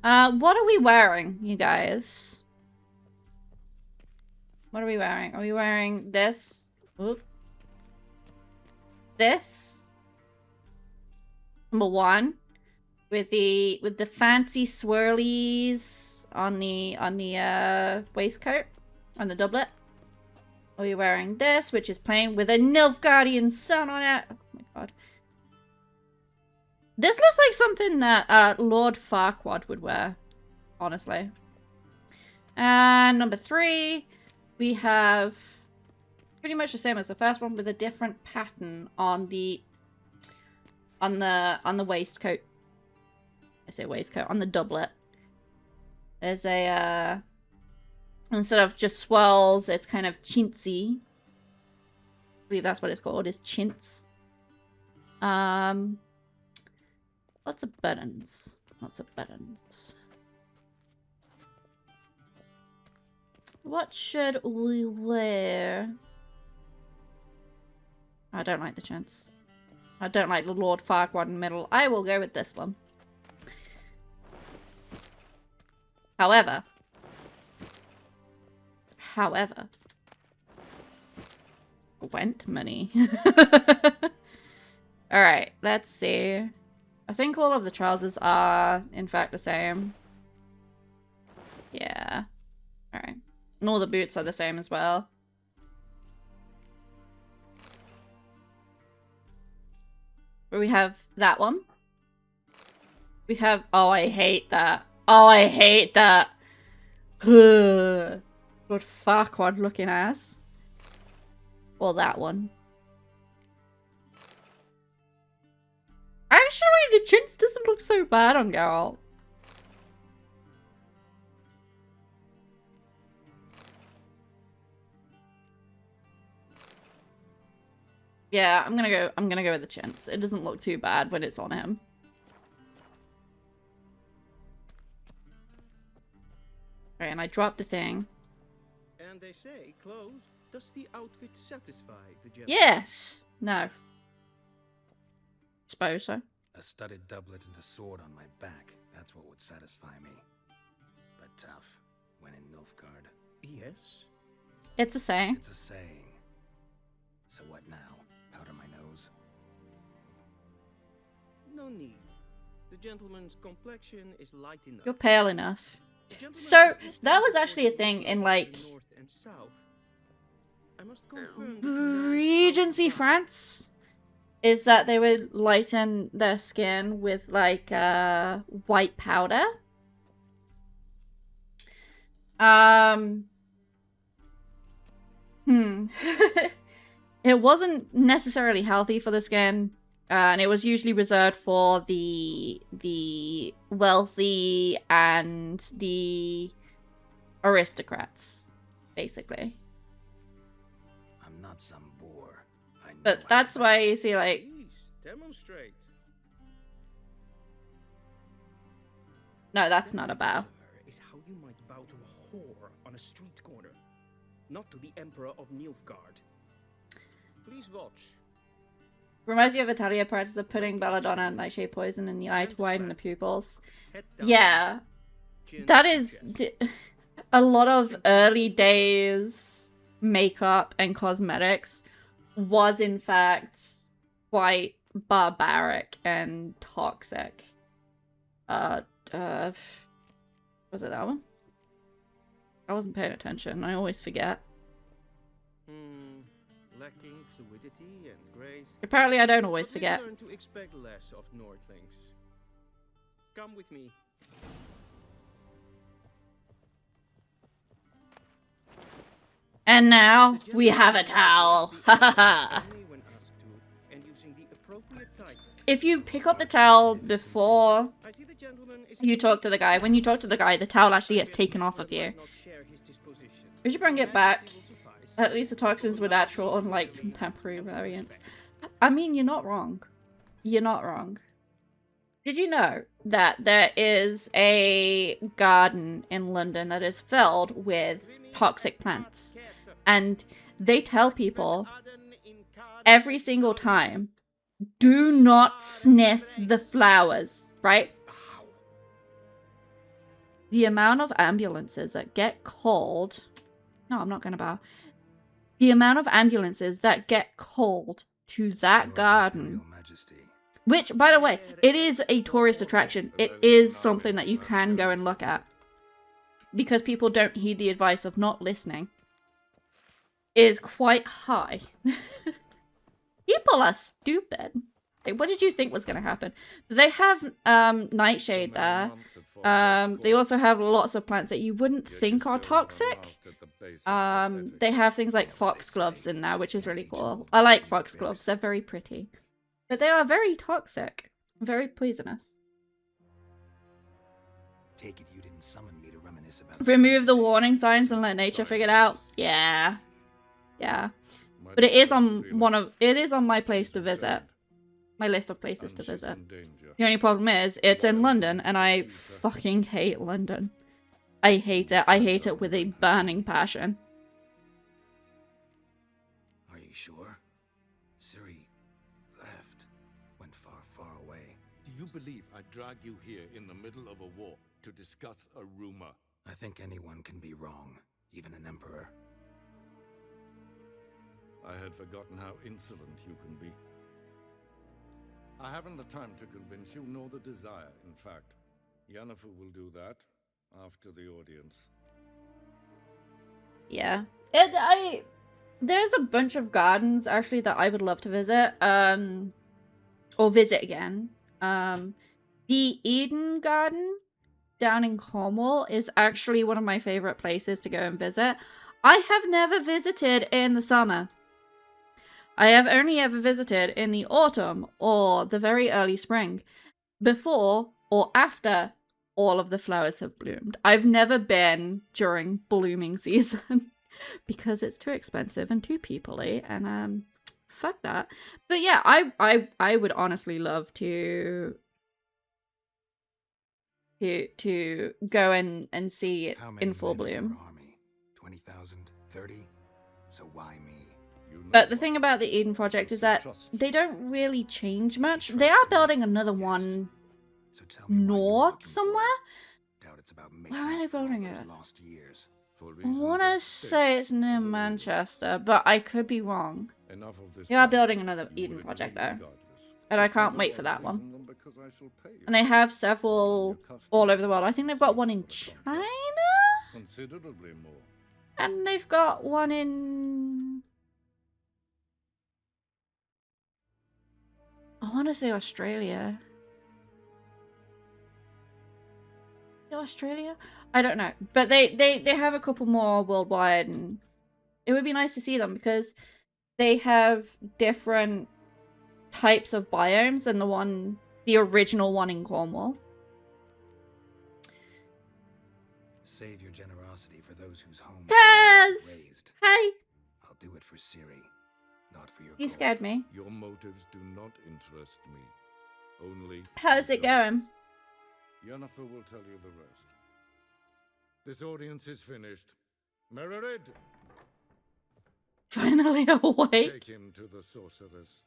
What are we wearing, you guys? What are we wearing? Are we wearing this? Oop. This? Number one. With the fancy swirlies on the waistcoat. On the doublet. Are we wearing this, which is plain with a Nilfgaardian sun on it? Oh my god. This looks like something that Lord Farquaad would wear. honestly. And number 3, we have pretty much the same as the first one with a different pattern on the waistcoat. I say waistcoat, on the doublet. There's a instead of just swirls, it's kind of chintzy. I believe that's what it's called, is chintz. Lots of buttons. Lots of buttons. What should we wear? I don't like the chintz. I don't like the Lord Farquaad in the middle. I will go with this one. However, Gwent money. Alright, let's see. I think all of the trousers are, in fact, the same. Yeah. Alright. And all the boots are the same as well. Where we have that one. We have... Oh, I hate that. Oh, I hate that. Good Farquaad looking ass. Or that one. Actually, the chintz doesn't look so bad on Geralt. Yeah, I'm gonna go with the chintz. It doesn't look too bad when it's on him. Right, and I dropped the thing. And they say, clothes, does the outfit satisfy the gentleman? Yes! No. Suppose so. A studded doublet and a sword on my back. That's what would satisfy me. But tough. When in Nilfgaard. Yes. It's a saying. It's a saying. So what now? Powder my nose? No need. The gentleman's complexion is light enough. You're pale enough. So, that was actually a thing in, like, north and south. I must confirm Regency France, is that they would lighten their skin with, like, white powder. It wasn't necessarily healthy for the skin. And it was usually reserved for the wealthy and the aristocrats, basically. I'm not some boor. I know But that's why you see, like... Please, demonstrate. No, that's not a bow. Is how you might bow to a whore on a street corner, not to the Emperor of Nilfgaard. Please watch. Reminds me of Italia practice of putting belladonna and nightshade poison in the eye to widen the pupils. Yeah. That is... A lot of early days makeup and cosmetics was, in fact, quite barbaric and toxic. Was it that one? I wasn't paying attention. I always forget. Lacking fluidity and grace. Apparently I don't always But we forget. learn to expect less of Nordlings. Come with me. And now we have a towel. Ha ha ha. Only when asked to, and using the appropriate type. If you pick up the towel before I see the gentleman is you talk to the guy, when you talk to the guy, the towel actually gets taken off of you. not share his disposition. We should bring it back. Majesty will suffice. At least the toxins were natural, unlike contemporary variants. I mean, you're not wrong. You're not wrong. Did you know that there is a garden in London that is filled with toxic plants? And they tell people every single time, do not sniff the flowers, right? The amount of ambulances that get called... No, I'm not going to bow. The amount of ambulances that get called to that garden, which, by the way, it is a tourist attraction. It is something that you can go and look at. Because people don't heed the advice of not listening. Is quite high. People are stupid. Like, what did you think was going to happen? They have nightshade there. They also have lots of plants that you wouldn't think are toxic. They have things like foxgloves in there, which is really cool. I like foxgloves. They're very pretty. But they are very toxic. Very poisonous. Take it you didn't summon me to reminisce about. Remove the warning signs and let nature figure it out. Yeah. Yeah. But it is on my place to visit. My list of places to visit. The only problem is, it's in London, and I fucking hate London. I hate it. I hate it with a burning passion. Are you sure? Ciri left. Went far, far away. Do you believe I dragged you here in the middle of a war to discuss a rumor? I think anyone can be wrong, even an emperor. I had forgotten how insolent you can be. I haven't the time to convince you, nor the desire, in fact. Yennefer will do that after the audience. Yeah. There's a bunch of gardens, actually, that I would love to visit. Or visit again. The Eden Garden down in Cornwall is actually one of my favorite places to go and visit. I have never visited in the summer. I have only ever visited in the autumn or the very early spring, before or after all of the flowers have bloomed. I've never been during blooming season because it's too expensive and too peoply, and fuck that. But yeah, I would honestly love to go and see it in full bloom. 20,000, 30. So why me? But the thing about the Eden Project is that they don't really change much. They are building another one north somewhere. Where are they building it? I want to say it's near Manchester, but I could be wrong. They are building another Eden Project though. And I can't wait for that one. And they have several all over the world. I think they've got one in China? Considerably more. And they've got one in... I want to say Australia. Australia? I don't know. But they have a couple more worldwide, and it would be nice to see them because they have different types of biomes than the original one in Cornwall. Save your generosity for those whose homes raised. Hey! I'll do it for Ciri, not for your You gold. scared me. Your motives do not interest me. Only How's it going? Yennefer will tell you the rest. This audience is finished. Mererid! Finally awake. Take him to the sorceress.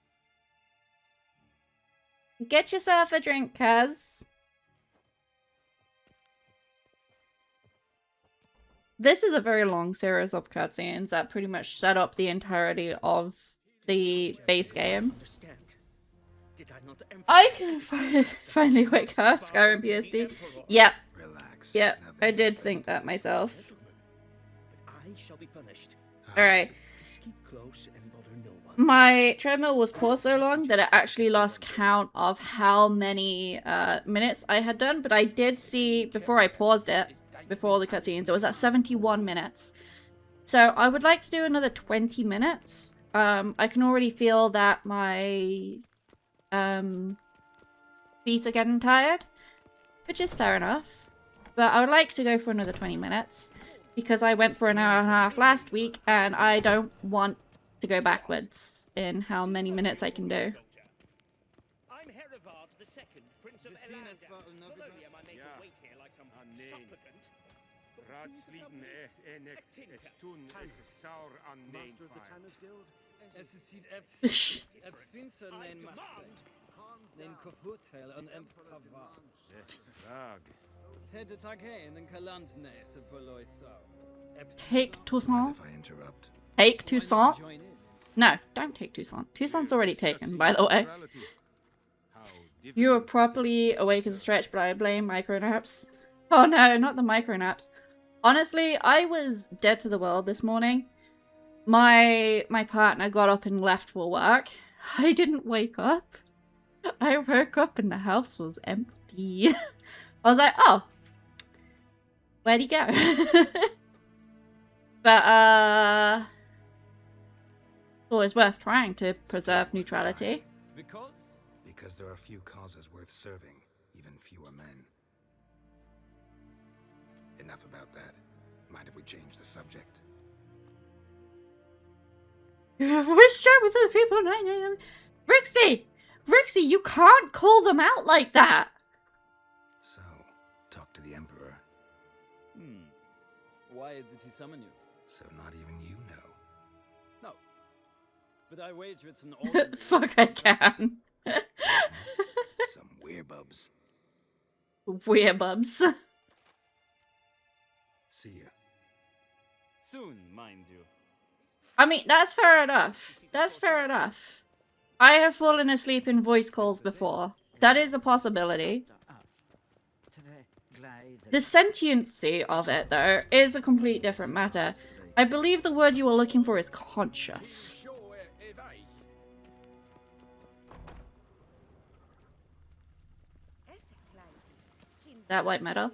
Get yourself a drink, Kaz. This is a very long series of cutscenes that pretty much set up the entirety of the base game. I can finally wake up, Skyrim PSD. Yep. Relax. Yep, I did think that myself. I shall be punished. Alright. Please keep close and bother no one. My treadmill was paused so long that it actually lost count of how many minutes I had done, but I did see, before I paused it, before all the cutscenes, it was at 71 minutes. So I would like to do another 20 minutes. I can already feel that my feet are getting tired, which is fair enough. But I would like to go for another 20 minutes because I went for an hour and a half last week and I don't want to go backwards in how many minutes I can do. I'm Herivard the Second, Prince of Elander. Not only am I made to wait here like some supplicant, Master of the Tanners Guild? Es ziet finster nein macht. Den Kofurteil an Emperor. Yes, frag. Tete tag heen en kaland nese verlois sau. Take Toussaint. If I interrupt. Take Toussaint. No, don't take Toussaint. Toussaint's already taken, by the way. You were properly awake as a stretch, but I blame micronaps. Oh no, not the micronaps. Honestly, I was dead to the world this morning. My partner got up and left for work. I didn't wake up. I woke up and the house was empty. I was like, oh, where'd he go? But, always worth trying to preserve neutrality. Because there are few causes worth serving, even fewer men. Enough about that. Mind if we change the subject? Voice chat with other people. Rixie! Rixie, you can't call them out like that! So, talk to the Emperor. Why did he summon you? So not even you know. No. But I wager it's an ordinary... Fuck, I can. Some werebubs. Werebubs. See ya. Soon, mind you. I mean, that's fair enough. That's fair enough. I have fallen asleep in voice calls before. That is a possibility. The sentiency of it, though, is a complete different matter. I believe the word you were looking for is conscious. That white metal?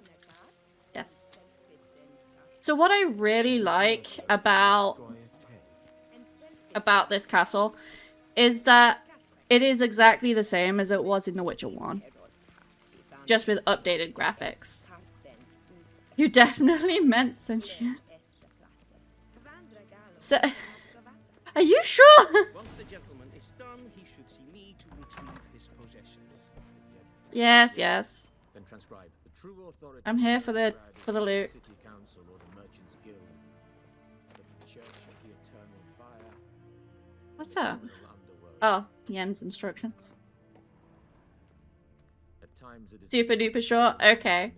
Yes. So what I really like about this castle is that it is exactly the same as it was in The Witcher 1. Just with updated graphics. You definitely meant sentient. So, are you sure? Once the gentleman is done, he should see me to retrieve his possessions. Yes, yes. Then transcribe. The true authority I'm here for the loot. City Council or the Merchants Guild. The Church of the Eternal Fire. What's that? Oh, Yen's instructions. At times it is Super duper short? Okay.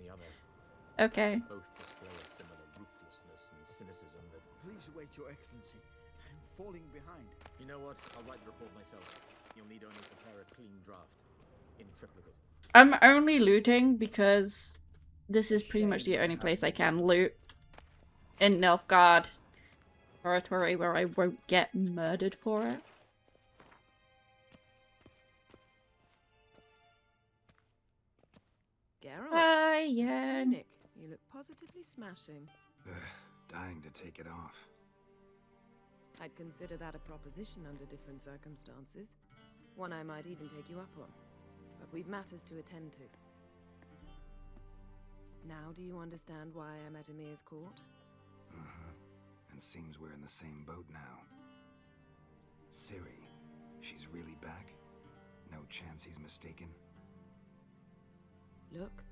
Okay. Both display a similar ruthlessness and cynicism that... Please wait, Your Excellency. I'm falling behind. You know what? I'll write the report myself. You'll need only prepare a clean draft. In triplicate. I'm only looting because this is pretty much the only place I can loot. In Nilfgaard territory where I won't get murdered for it. Geralt, Hi, Yen. tunic. You look positively smashing. Dying to take it off. I'd consider that a proposition under different circumstances. One I might even take you up on. But we've matters to attend to. Now do you understand why I'm at Emir's court? Uh-huh. And seems we're in the same boat now. Ciri, she's really back? No chance he's mistaken? Look,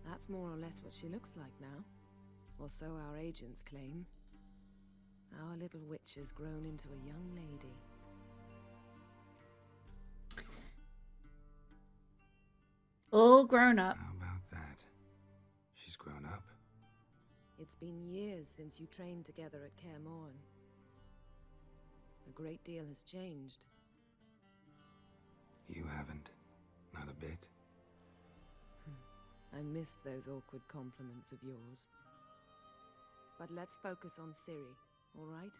that's more or less what she looks like now. Or so our agents claim. Our little witch has grown into a young lady. All grown up. How about that? She's grown up? It's been years since you trained together at Kaer Morhen. A great deal has changed. You haven't. Not a bit. I missed those awkward compliments of yours. But let's focus on Ciri, all right?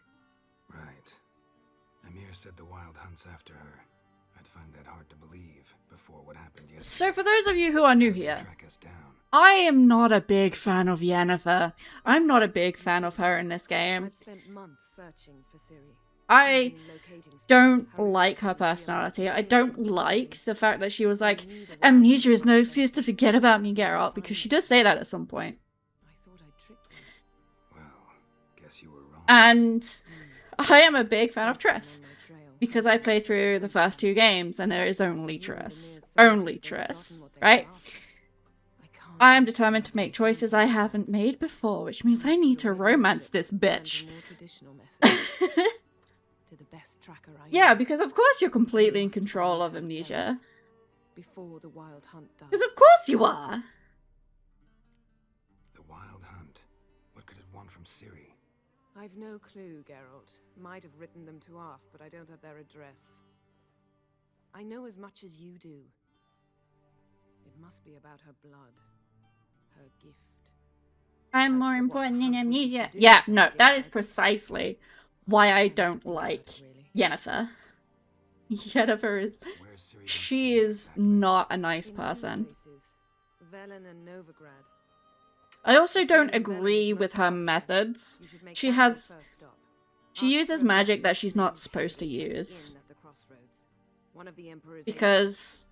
Right. Emir said the Wild hunt's after her. I'd find that hard to believe before what happened yesterday. So for those of you who are new here, Track us down. I am not a big fan of Yennefer. I'm not a big fan of her in this game. I've spent months searching for Ciri. I don't like her personality. I don't like the fact that she was like, amnesia is no excuse to forget about me, Geralt, because she does say that at some point. Well, guess you were wrong. And I am a big fan of Triss, because I played through the first two games and there is only Triss. Only Triss, right? I am determined to make choices I haven't made before, which means I need to romance this bitch. Yeah, because of course you're completely in control of amnesia. Before the Wild Hunt does. Because of course you are. The Wild Hunt. What could it want from Ciri? I've no clue, Geralt. Might have written them to ask, but I don't have their address. I know as much as you do. It must be about her blood. Her gift. I'm more important than amnesia. Yeah, no, that is precisely why I don't like Yennefer. Yennefer is... She is not a nice person. Velen and Novigrad. I also don't agree with her methods. She has... She uses magic that she's not supposed to use. Because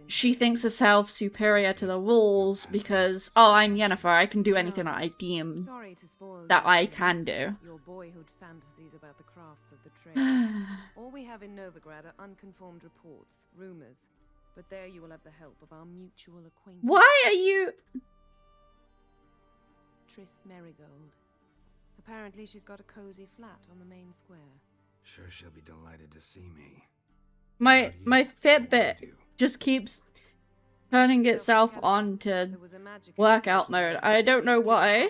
she thinks herself superior to the rules because, oh, I'm Yennefer, I can do anything that I deem that I can do. Your boyhood fantasies about the crafts of the trade. All we have in Novigrad are unconformed reports, rumors. But there you will have the help of our mutual acquaintance. Why are you... Triss Merigold. Apparently she's got a cozy flat on the main square. Sure she'll be delighted to see me. My Fitbit just keeps turning itself on to workout mode. I don't know why.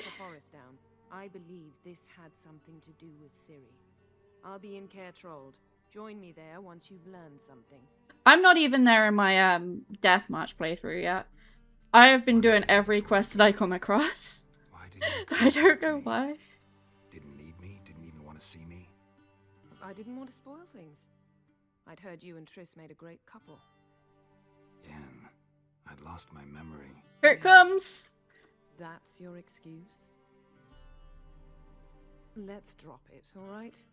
I believe this had something to do with Ciri. I'll be in Caer Trolde. Join me there once you've learned something. I'm not even there in my deathmatch playthrough yet. I have been doing every quest that I come across. I don't know why. Didn't need me, didn't even want to see me. I didn't want to spoil things. I'd heard you and Triss made a great couple. Yen, I'd lost my memory. Here it comes! That's your excuse? Let's drop it, alright?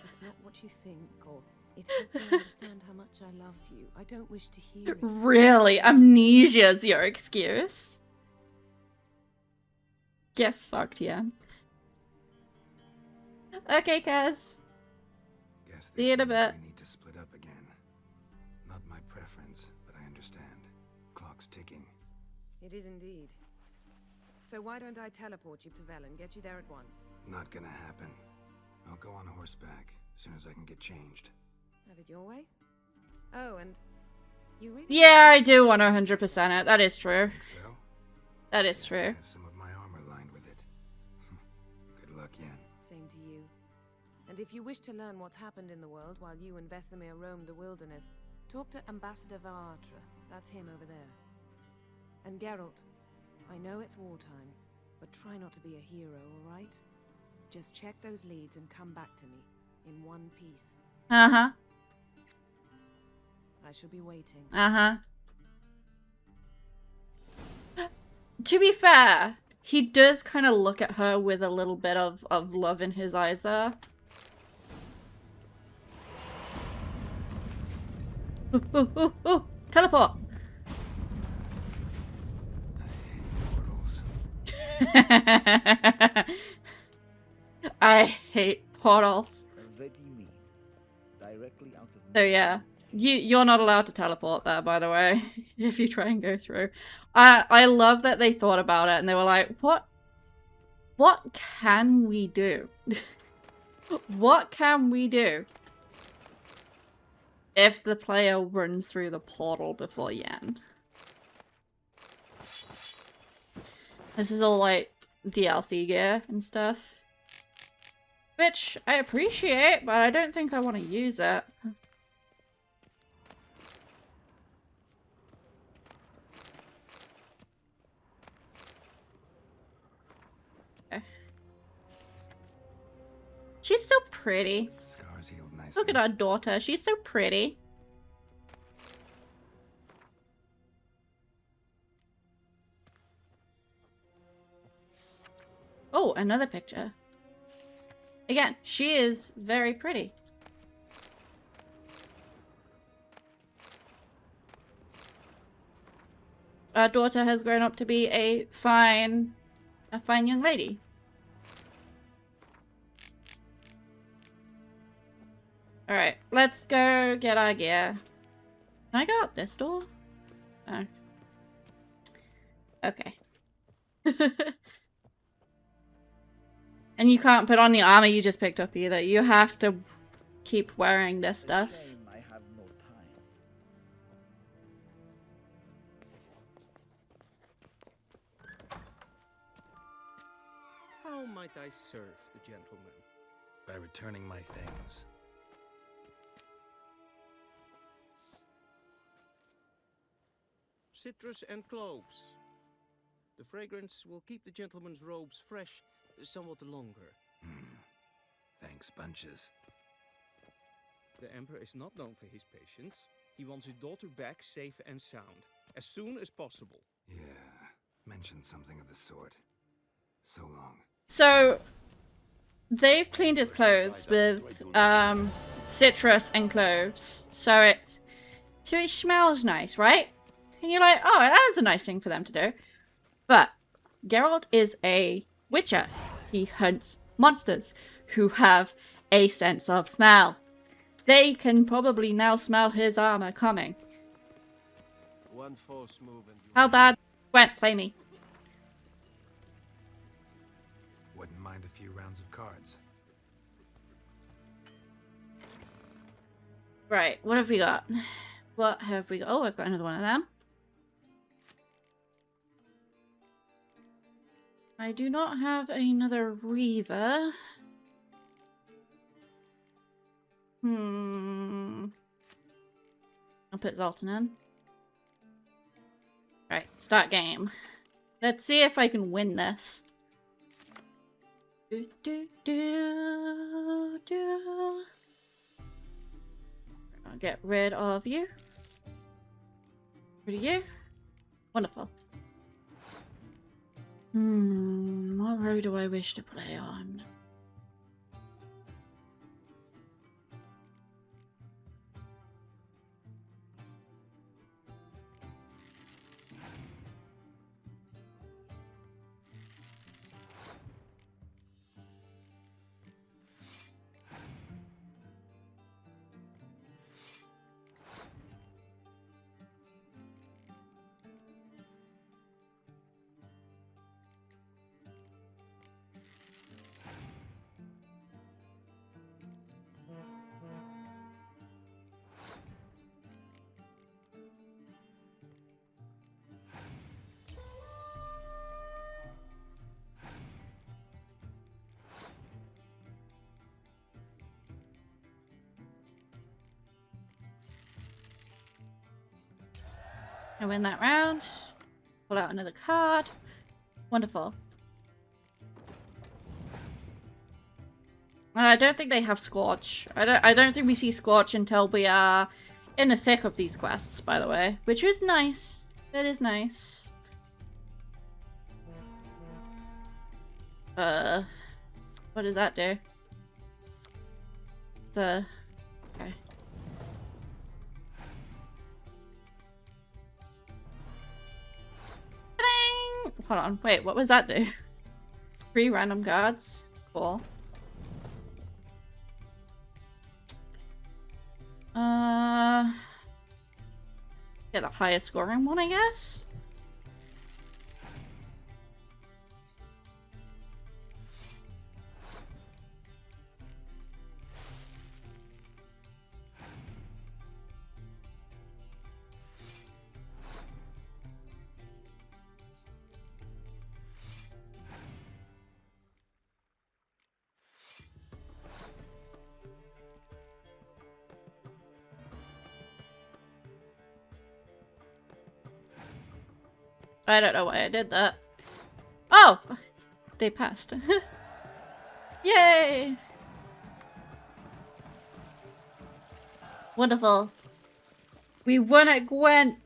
It's not what you think, or it helped me understand how much I love you. I don't wish to hear it. Really? Amnesia's your excuse? Get fucked, Yen. Okay, cuz. See you in a bit. We need to split up again. Not my preference, but I understand. Clock's ticking. It is indeed. So why don't I teleport you to Velen, get you there at once? Not gonna happen. I'll go on horseback, as soon as I can get changed. Have it your way? Oh, and you really... Yeah, I do want to 100% it. That is true. Think so? That is true. I have some of my armor lined with it. Good luck, Yen. Same to you. And if you wish to learn what's happened in the world while you and Vesemir roamed the wilderness, talk to Ambassador Varatra. That's him over there. And Geralt, I know it's wartime, but try not to be a hero, all right? Just check those leads and come back to me in one piece. Uh-huh. I shall be waiting. Uh-huh. To be fair, he does kind of look at her with a little bit of love in his eyes there. Ooh, ooh, ooh, ooh. Teleport! I hate portals. So yeah, you're not allowed to teleport there, by the way, if you try and go through. I love that they thought about it and they were like, what can we do? What can we do if the player runs through the portal before Yen? This is all like DLC gear and stuff. Which I appreciate, but I don't think I want to use it. Okay. She's so pretty. Scars healed nicely. Look at our daughter. She's so pretty. Oh, another picture. Again, she is very pretty. Our daughter has grown up to be a fine young lady. Alright, let's go get our gear. Can I go out this door? Oh. Okay. And you can't put on the armor you just picked up either. You have to keep wearing this stuff. I have no time. How might I serve the gentleman? By returning my things. Citrus and cloves. The fragrance will keep the gentleman's robes fresh somewhat longer. Thanks, bunches. The Emperor is not known for his patience. He wants his daughter back safe and sound, as soon as possible. Yeah, mentioned something of the sort. So long. So they've cleaned his clothes with citrus and cloves, so it smells nice, right? And you're like, oh, that is a nice thing for them to do. But Geralt is a witcher. He hunts monsters who have a sense of smell. They can probably now smell his armor coming. One false move and How bad? Gwent, play me. Wouldn't mind a few rounds of cards. Right, what have we got? What have we got? Oh, I've got another one of them. I do not have another Reaver. I'll put Zoltan in. Right, start game. Let's see if I can win this. I'll get rid of you. Rid of you. Wonderful. What road do I wish to play on? I win that round. Pull out another card. Wonderful. I don't think they have Scorch. I don't think we see Scorch until we are in the thick of these quests, by the way. Which is nice. It is nice. What does that do? It's okay. Hold on, wait, what was that do? 3 random guards? Cool. Get the highest scoring one, I guess? I don't know why I did that. Oh! They passed. Yay! Wonderful. We won at Gwent.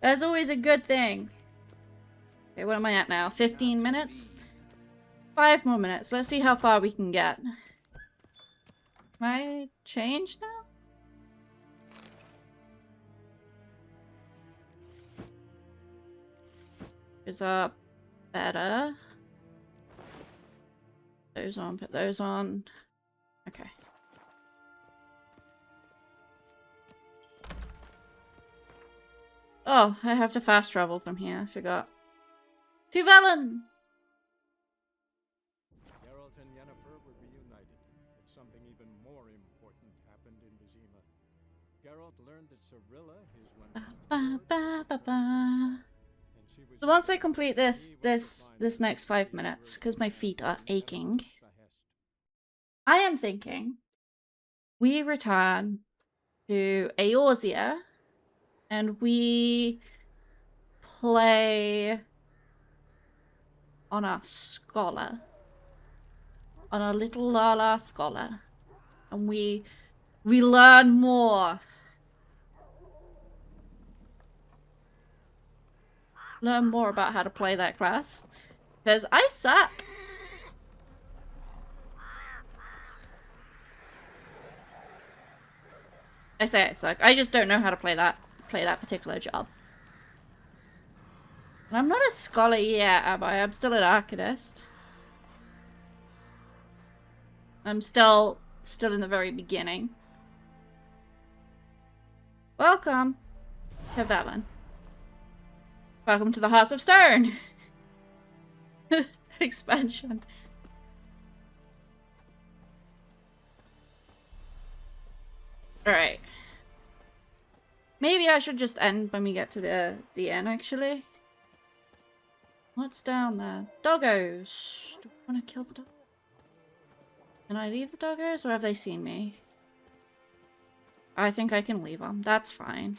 That's always a good thing. Okay, what am I at now? 15 minutes? 5 more minutes. Let's see how far we can get. Can I change now? Those are better. Those on, put those on. Okay. Oh, I have to fast travel from here. I forgot. To Velen! Geralt and Yennefer were reunited, but something even more important happened in Vizima. Geralt learned that Cirilla, his one. So once I complete this next 5 minutes, because my feet are aching, I am thinking we return to Eorzea and we play on our scholar. On our little Lala scholar. and we learn more. Learn more about how to play that class. Because I suck. I say I suck. I just don't know how to play that particular job. And I'm not a scholar yet, am I? I'm still an arcanist. I'm still in the very beginning. Welcome, Kevelen. Welcome to the Hearts of Stone expansion. Alright. Maybe I should just end when we get to the end, actually. What's down there? Doggos! Do I want to kill the dog? Can I leave the doggos, or have they seen me? I think I can leave them. That's fine.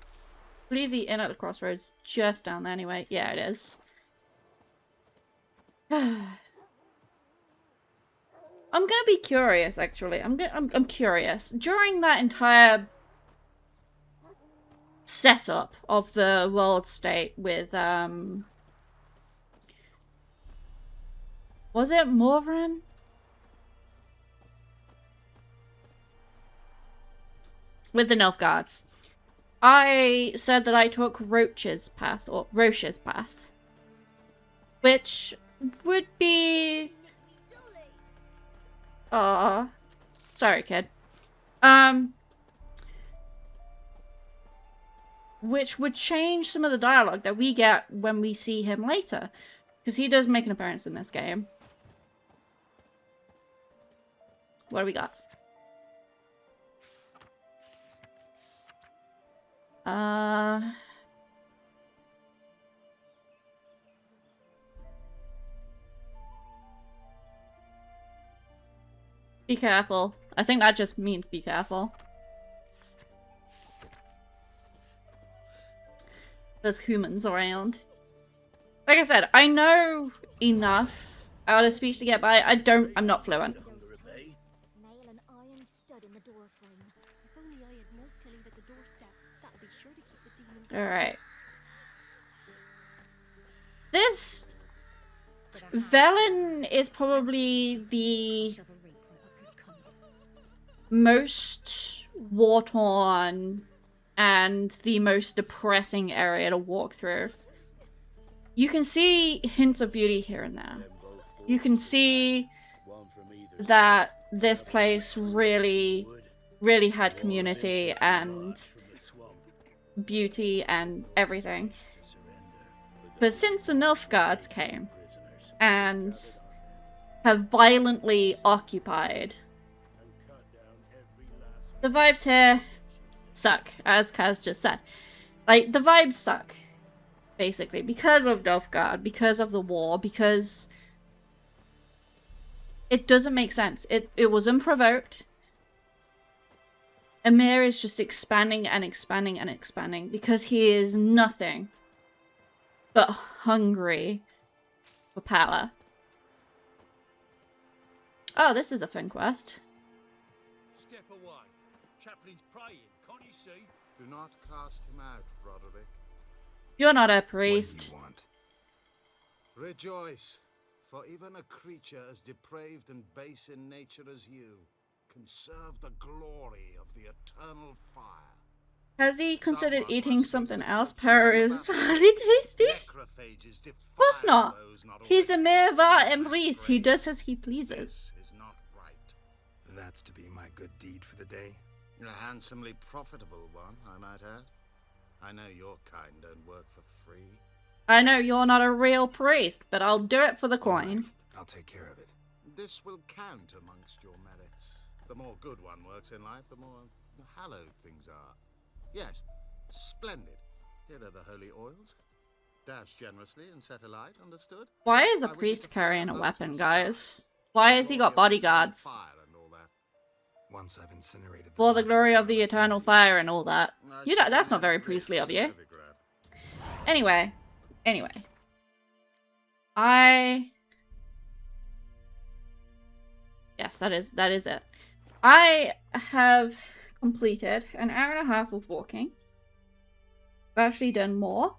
I believe the inn at the crossroads just down there anyway. Yeah, it is. I'm gonna be curious, actually. I'm curious. During that entire setup of the world state with was it Morvran? With the Nilfgaards. I said that I took Roche's path, or Roche's path. Which would be... Aw. Sorry, kid. Which would change some of the dialogue that we get when we see him later. Because he does make an appearance in this game. What do we got? Be careful. I think that just means be careful. There's humans around. Like I said, I know enough out of speech to get by. I'm not fluent. Nail an iron stud in the door frame. If only I had milk to leave at the doorstep, that'd be sure to keep the demons away. Alright. This Velen is probably the most war-torn and the most depressing area to walk through. You can see hints of beauty here and there. You can see that this place really had community and beauty and everything. But since the Nilfgaards came and have violently occupied, the vibes here suck, as Kaz just said. Like, the vibes suck, basically, because of Nilfgaard, because of the war, because it doesn't make sense. It was unprovoked. Emir is just expanding and expanding and expanding because he is nothing but hungry for power. Oh, this is a fun quest. Step away. Chaplain's praying, can't you see? Do not cast him out, Roderick. You're not a priest. What do you want? Rejoice, for even a creature as depraved and base in nature as you can serve the glory of the eternal fire. Has he considered eating something else? Power is highly tasty? Of course not. He's a mere and priest. He does as he pleases. That's to be my good deed for the day. A handsomely profitable one, I might add. I know your kind don't work for free. I know you're not a real priest, but I'll do it for the coin. Right. I'll take care of it. This will count amongst your merits. The more good one works in life, the more hallowed things are. Yes, splendid. Here are the holy oils. Dash generously and set alight, understood? Why is a priest carrying a weapon, guys? Why has he got bodyguards? Once I've incinerated For the glory of the eternal fire and all that. That's not very priestly of you. Anyway. I Yes, that is it. I have completed an hour and a half of walking. I've actually done more.